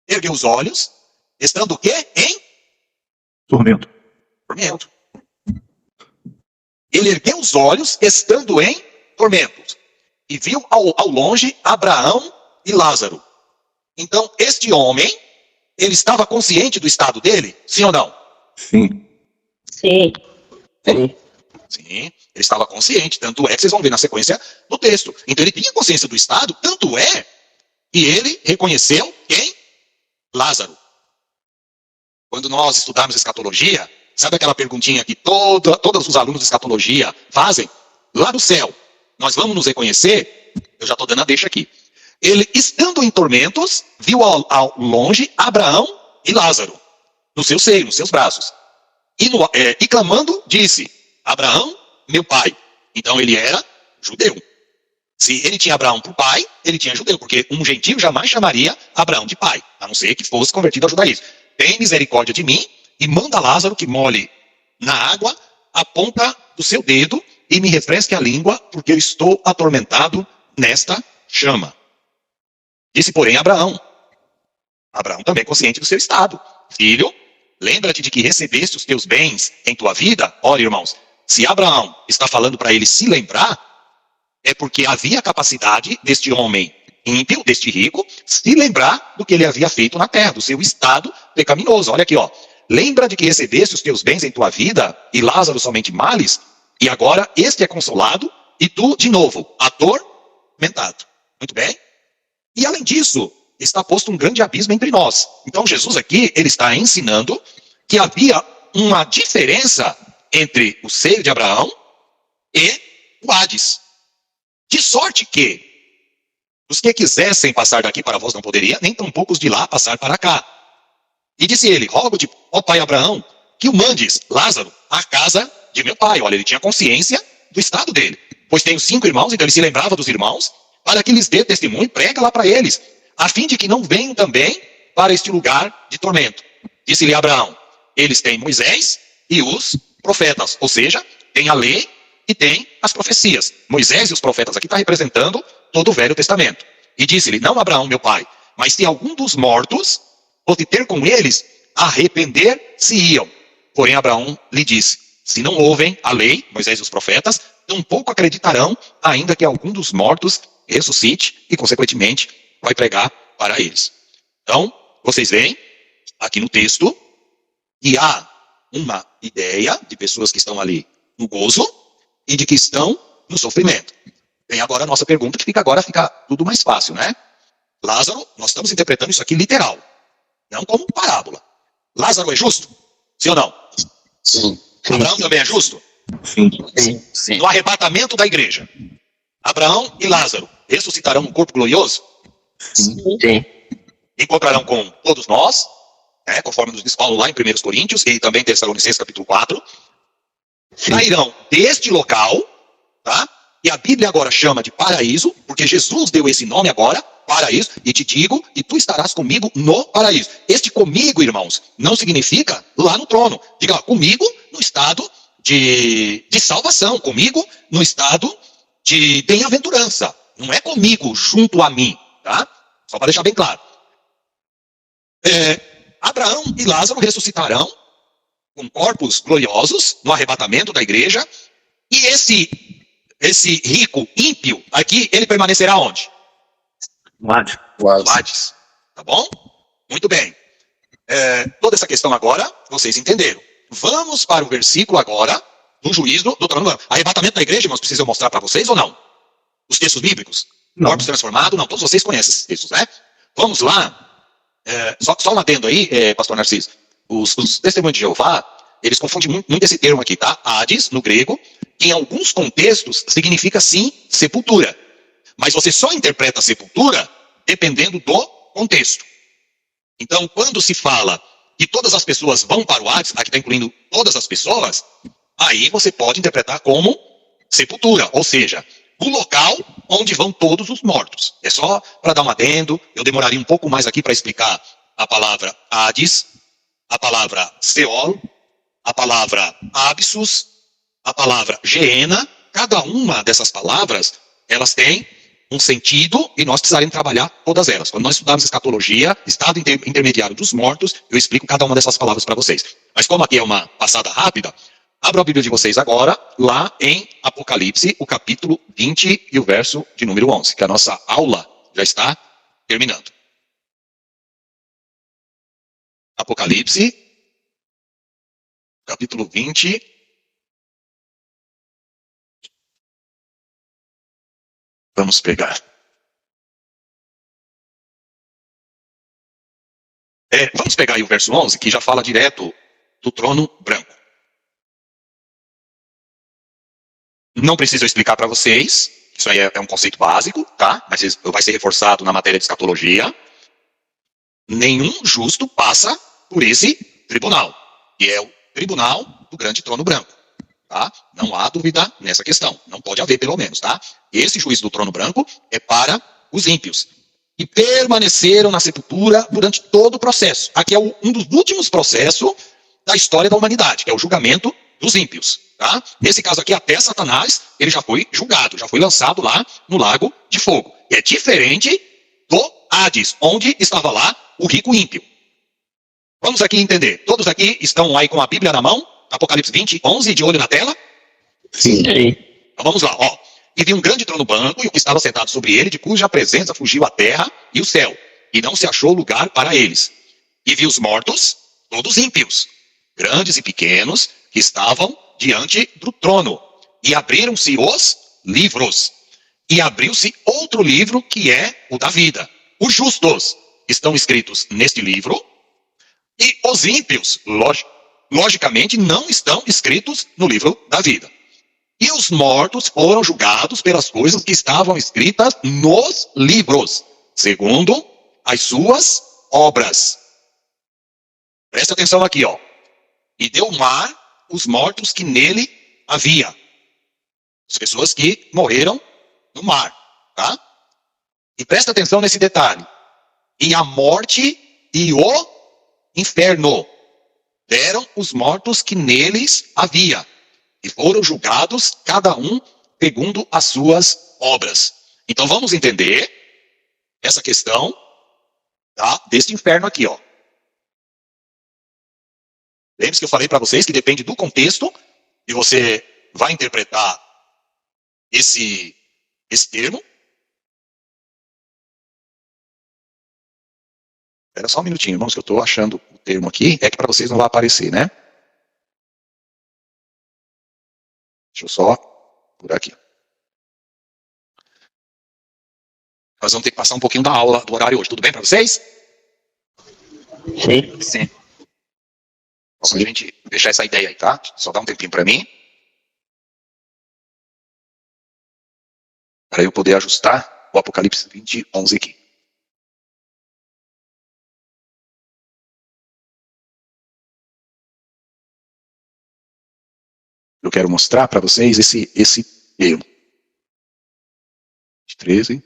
ergueu os olhos, estando o quê? Em Tormento. tormento. Ele ergueu os olhos, estando em tormento, e viu ao longe Abraão e Lázaro. Então, este homem, ele estava consciente do estado dele? Sim ou não? Sim. Sim. Sim, ele estava consciente. Tanto é que vocês vão ver na sequência do texto. Então, ele tinha consciência do estado, tanto é que ele reconheceu quem? Lázaro. Quando nós estudarmos escatologia, sabe aquela perguntinha que todos os alunos de escatologia fazem? Lá no céu, nós vamos nos reconhecer? Eu já estou dando a deixa aqui. Ele, estando em tormentos, viu ao longe Abraão e Lázaro, no seu seio, nos seus braços. E clamando, disse, Abraão, meu pai. Então ele era judeu. Se ele tinha Abraão por pai, ele tinha judeu, porque um gentio jamais chamaria Abraão de pai, a não ser que fosse convertido ao judaísmo. Tem misericórdia de mim e manda Lázaro que molhe na água a ponta do seu dedo e me refresque a língua, porque eu estou atormentado nesta chama. Disse, porém, Abraão também consciente do seu estado. Filho, lembra-te de que recebeste os teus bens em tua vida. Olha, irmãos, se Abraão está falando para ele se lembrar, é porque havia capacidade deste homem ímpio, deste rico, se lembrar do que ele havia feito na terra, do seu estado pecaminoso. Olha aqui, ó. Lembra de que recebeste os teus bens em tua vida, e Lázaro somente males, e agora este é consolado, e tu, de novo, atormentado. Muito bem? E além disso, está posto um grande abismo entre nós. Então Jesus aqui, ele está ensinando que havia uma diferença entre o seio de Abraão e o Hades. De sorte que os que quisessem passar daqui para vós não poderia, nem tampouco os de lá passar para cá. E disse ele, rogo-te, ó pai Abraão, que o mandes, Lázaro, à casa de meu pai. Olha, ele tinha consciência do estado dele. Pois tenho 5 irmãos, então ele se lembrava dos irmãos, para que lhes dê testemunho e prega lá para eles, a fim de que não venham também para este lugar de tormento. Disse-lhe Abraão, eles têm Moisés e os profetas, ou seja, tem a lei e tem as profecias. Moisés e os profetas aqui está representando todo o Velho Testamento. E disse-lhe, não Abraão, meu pai, mas se algum dos mortos pode ter com eles arrepender-se-iam. Porém, Abraão lhe disse: se não ouvem a lei, Moisés e os profetas, tampouco acreditarão, ainda que algum dos mortos ressuscite e, consequentemente, vai pregar para eles. Então, vocês veem aqui no texto que há uma ideia de pessoas que estão ali no gozo e de que estão no sofrimento. Vem agora a nossa pergunta, que fica tudo mais fácil, né? Lázaro, nós estamos interpretando isso aqui literal, não como parábola. Lázaro é justo? Sim ou não? Sim. Abraão também é justo? Sim. Sim. No arrebatamento da igreja, Abraão e Lázaro ressuscitarão no corpo glorioso? Sim. Encontrarão com todos nós, né, conforme nos diz Paulo lá em 1 Coríntios e também em Tessalonicenses capítulo 4. Sairão deste local, tá? E a Bíblia agora chama de paraíso, porque Jesus deu esse nome agora, paraíso, e te digo, e tu estarás comigo no paraíso. Este comigo, irmãos, não significa lá no trono. Diga lá, comigo no estado de salvação, comigo no estado de bem-aventurança. Não é comigo junto a mim, tá? Só para deixar bem claro. Abraão e Lázaro ressuscitarão com corpos gloriosos no arrebatamento da igreja, e esse rico ímpio aqui, ele permanecerá onde? Lade. Quase. Hades. Tá bom? Muito bem. Toda essa questão agora, vocês entenderam. Vamos para o versículo agora do juízo do trono. Arrebatamento da igreja, irmãos, preciso eu mostrar para vocês ou não? Os textos bíblicos? Não. Corpos transformados? Não, todos vocês conhecem esses textos, né? Vamos lá. Só um adendo aí, pastor Narciso. Os testemunhos de Jeová, eles confundem muito esse termo aqui, tá? Hades, no grego, que em alguns contextos significa sim sepultura. Mas você só interpreta sepultura dependendo do contexto. Então, quando se fala que todas as pessoas vão para o Hades, aqui está incluindo todas as pessoas, aí você pode interpretar como sepultura, ou seja, o local onde vão todos os mortos. É só para dar um adendo, eu demoraria um pouco mais aqui para explicar a palavra Hades, a palavra Seol, a palavra Abssus, a palavra Geena. Cada uma dessas palavras, elas têm um sentido e nós precisaremos trabalhar todas elas. Quando nós estudarmos escatologia, estado intermediário dos mortos, eu explico cada uma dessas palavras para vocês. Mas como aqui é uma passada rápida, abra a Bíblia de vocês agora, lá em Apocalipse, o capítulo 20 e o verso de número 11, que a nossa aula já está terminando. Apocalipse, capítulo 20. Vamos pegar. Vamos pegar aí o verso 11, que já fala direto do trono branco. Não preciso explicar para vocês, isso aí é um conceito básico, tá? Mas vai ser reforçado na matéria de escatologia. Nenhum justo passa por esse tribunal, que é o tribunal do grande trono branco, tá? Não há dúvida nessa questão, não pode haver pelo menos, tá? Esse juízo do trono branco é para os ímpios, que permaneceram na sepultura durante todo o processo. Aqui é um dos últimos processos da história da humanidade, que é o julgamento dos ímpios, tá? Nesse caso aqui, até Satanás, ele já foi julgado, já foi lançado lá no lago de fogo. E é diferente do Hades, onde estava lá o rico ímpio. Vamos aqui entender. Todos aqui estão aí com a Bíblia na mão? Apocalipse 20, 11, de olho na tela? Sim. Então vamos lá, ó. E vi um grande trono branco e o que estava sentado sobre ele, de cuja presença fugiu a terra e o céu, e não se achou lugar para eles. E vi os mortos, todos ímpios, grandes e pequenos, que estavam diante do trono. E abriram-se os livros. E abriu-se outro livro, que é o da vida. Os justos estão escritos neste livro, e os ímpios, logicamente, não estão escritos no livro da vida. E os mortos foram julgados pelas coisas que estavam escritas nos livros, segundo as suas obras. Presta atenção aqui, ó. E deu o mar os mortos que nele havia. As pessoas que morreram no mar, tá? E presta atenção nesse detalhe. E a morte e o inferno deram os mortos que neles havia. E foram julgados, cada um segundo as suas obras. Então vamos entender essa questão, tá, desse inferno aqui, ó. Lembre-se que eu falei para vocês que depende do contexto e você vai interpretar esse termo. Espera só um minutinho, irmãos, que eu estou achando o termo aqui. É que para vocês não vai aparecer, né? Deixa eu só por aqui. Nós vamos ter que passar um pouquinho da aula, do horário hoje. Tudo bem para vocês? Sim. Sim. Vamos a gente deixar essa ideia aí, tá? Só dá um tempinho para mim. Para eu poder ajustar o Apocalipse 20, 11 aqui. Eu quero mostrar para vocês esse termo. 13.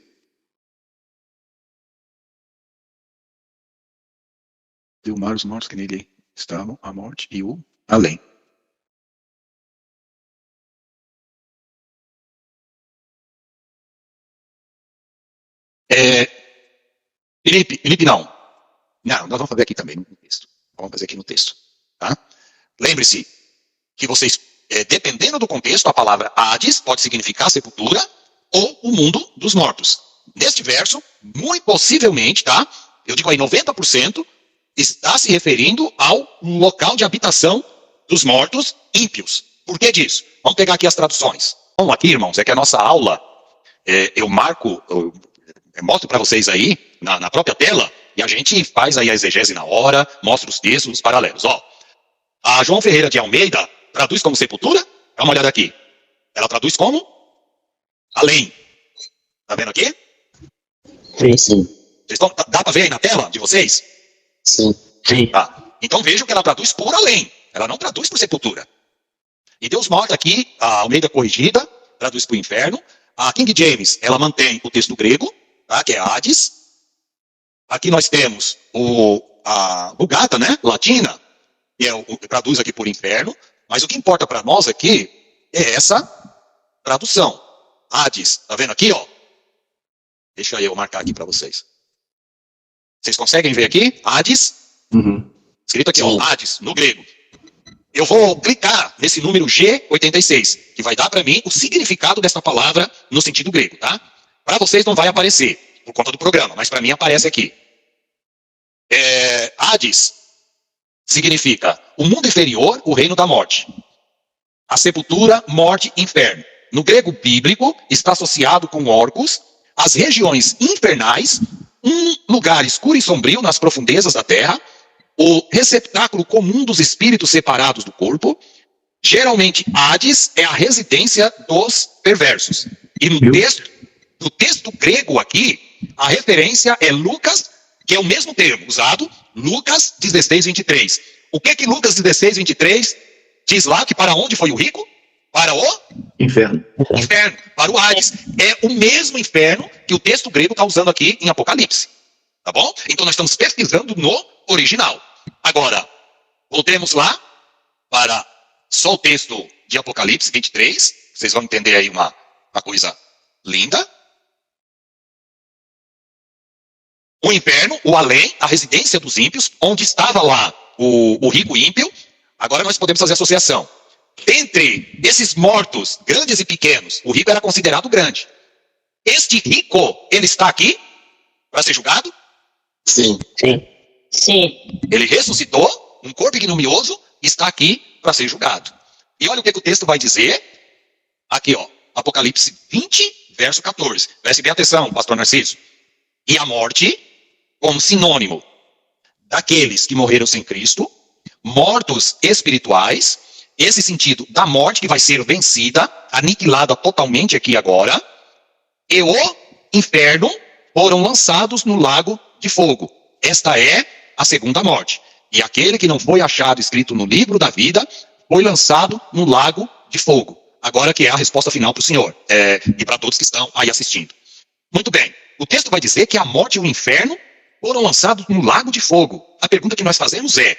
Deu mar os mortos que nele estavam, a morte e o além. Felipe, não. Não, nós vamos fazer aqui também no texto. Vamos fazer aqui no texto. Tá? Lembre-se que vocês, dependendo do contexto, a palavra Hades pode significar sepultura ou o mundo dos mortos. Neste verso, muito possivelmente, tá? Eu digo aí 90%, está se referindo ao local de habitação dos mortos ímpios. Por que disso? Vamos pegar aqui as traduções. Bom, aqui, irmãos, é que a nossa aula, eu mostro para vocês aí, na própria tela, e a gente faz aí a exegese na hora, mostra os textos, os paralelos. Ó, a João Ferreira de Almeida traduz como sepultura. Dá uma olhada aqui. Ela traduz como além. Tá vendo aqui? Sim. Sim. Dá para ver aí na tela de vocês? Sim. Sim. Tá. Então vejam que ela traduz por além. Ela não traduz por sepultura. E Deus mostra aqui, a Almeida corrigida, traduz por inferno. A King James, ela mantém o texto grego, tá, que é Hades. Aqui nós temos a Vulgata, né, latina, que traduz aqui por inferno. Mas o que importa para nós aqui é essa tradução. Hades, tá vendo aqui, ó? Deixa eu marcar aqui para vocês. Vocês conseguem ver aqui? Hades. Uhum. Escrito aqui, ó, Hades, no grego. Eu vou clicar nesse número G86, que vai dar para mim o significado dessa palavra no sentido grego, tá? Para vocês não vai aparecer, por conta do programa, mas para mim aparece aqui. Hades significa o mundo inferior, o reino da morte. A sepultura, morte, inferno. No grego bíblico, está associado com Orcus, as regiões infernais, um lugar escuro e sombrio nas profundezas da terra, o receptáculo comum dos espíritos separados do corpo. Geralmente, Hades é a residência dos perversos. E no texto grego aqui, a referência é Lucas, que é o mesmo termo usado, Lucas 16, 23. O que Lucas 16, 23 diz lá? Que para onde foi o rico? Para o Inferno. inferno, para o Hades. É o mesmo inferno que o texto grego está usando aqui em Apocalipse. Tá bom? Então nós estamos pesquisando no original. Agora, voltemos lá para só o texto de Apocalipse 23. Vocês vão entender aí uma coisa linda. O inferno, o além, a residência dos ímpios, onde estava lá o rico ímpio. Agora nós podemos fazer associação. Entre esses mortos, grandes e pequenos, o rico era considerado grande. Este rico, ele está aqui para ser julgado? Sim. Sim. Sim. Ele ressuscitou, um corpo ignominioso, está aqui para ser julgado. E olha o que o texto vai dizer. Aqui, ó, Apocalipse 20, verso 14. Preste bem atenção, pastor Narciso. E a morte, como sinônimo daqueles que morreram sem Cristo, mortos espirituais, esse sentido da morte que vai ser vencida, aniquilada totalmente aqui agora, e o inferno foram lançados no lago de fogo. Esta é a segunda morte. E aquele que não foi achado escrito no livro da vida, foi lançado no lago de fogo. Agora que é a resposta final para o senhor, e para todos que estão aí assistindo. Muito bem, o texto vai dizer que a morte e o inferno foram lançados no lago de fogo. A pergunta que nós fazemos é,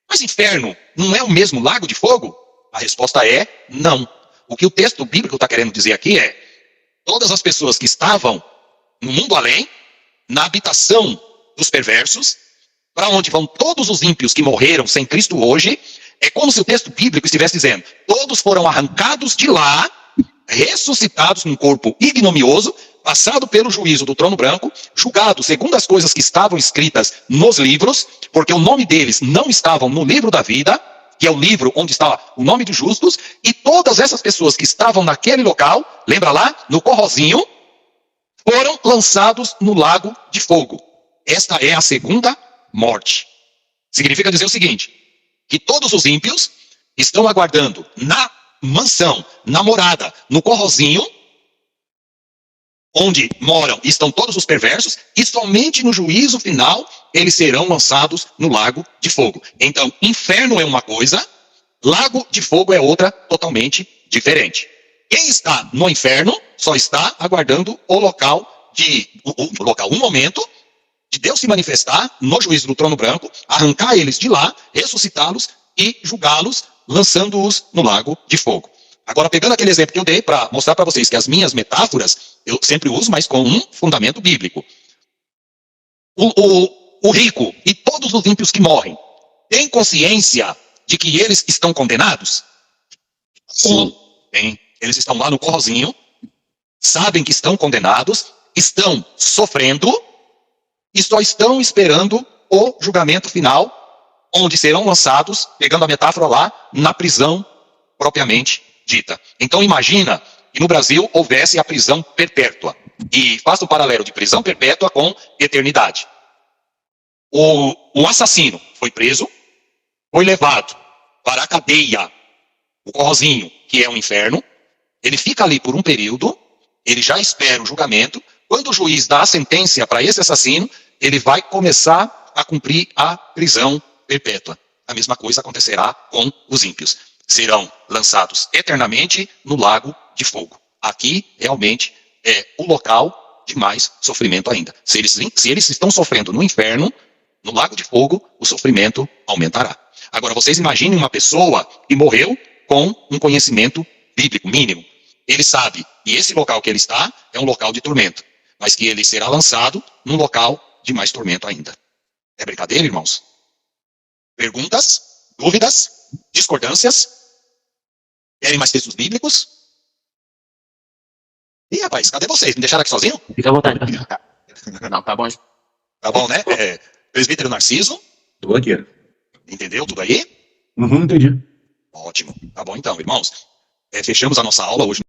mas inferno não é o mesmo lago de fogo? A resposta é não. O que o texto bíblico está querendo dizer aqui é, todas as pessoas que estavam no mundo além, na habitação dos perversos, para onde vão todos os ímpios que morreram sem Cristo hoje, é como se o texto bíblico estivesse dizendo: todos foram arrancados de lá, ressuscitados num corpo ignominioso, passado pelo juízo do trono branco, julgados segundo as coisas que estavam escritas nos livros, porque o nome deles não estavam no livro da vida, que é o livro onde está o nome dos justos, e todas essas pessoas que estavam naquele local, lembra lá, no corrozinho, foram lançados no lago de fogo. Esta é a segunda morte. Significa dizer o seguinte, que todos os ímpios estão aguardando na mansão, na morada, no corrozinho, onde moram e estão todos os perversos, e somente no juízo final eles serão lançados no lago de fogo. Então, inferno é uma coisa, lago de fogo é outra totalmente diferente. Quem está no inferno só está aguardando o um momento de Deus se manifestar no juízo do trono branco, arrancar eles de lá, ressuscitá-los e julgá-los, lançando-os no lago de fogo. Agora, pegando aquele exemplo que eu dei para mostrar para vocês que as minhas metáforas eu sempre uso, mas com um fundamento bíblico. O rico e todos os ímpios que morrem têm consciência de que eles estão condenados? Sim. Bem, eles estão lá no corrozinho, sabem que estão condenados, estão sofrendo e só estão esperando o julgamento final, onde serão lançados, pegando a metáfora lá, na prisão propriamente dita. Então imagina que no Brasil houvesse a prisão perpétua. E faça o paralelo de prisão perpétua com eternidade. O assassino foi preso, foi levado para a cadeia, o corrozinho, que é o inferno. Ele fica ali por um período, ele já espera o julgamento. Quando o juiz dá a sentença para esse assassino, ele vai começar a cumprir a prisão perpétua. A mesma coisa acontecerá com os ímpios. Serão lançados eternamente no lago de fogo. Aqui, realmente, é o local de mais sofrimento ainda. Se eles estão sofrendo no inferno, no lago de fogo, o sofrimento aumentará. Agora, vocês imaginem uma pessoa que morreu com um conhecimento bíblico mínimo. Ele sabe que esse local que ele está é um local de tormento, mas que ele será lançado num local de mais tormento ainda. É brincadeira, irmãos? Perguntas? Dúvidas? Discordâncias? Querem mais textos bíblicos? Ih, rapaz, cadê vocês? Me deixaram aqui sozinho? Fica à vontade, pastor. Não, tá bom. Tá bom, né? Presbítero Narciso, Tô aqui. entendeu tudo aí? Uhum, entendi. Ótimo. Tá bom então, irmãos. Fechamos a nossa aula hoje.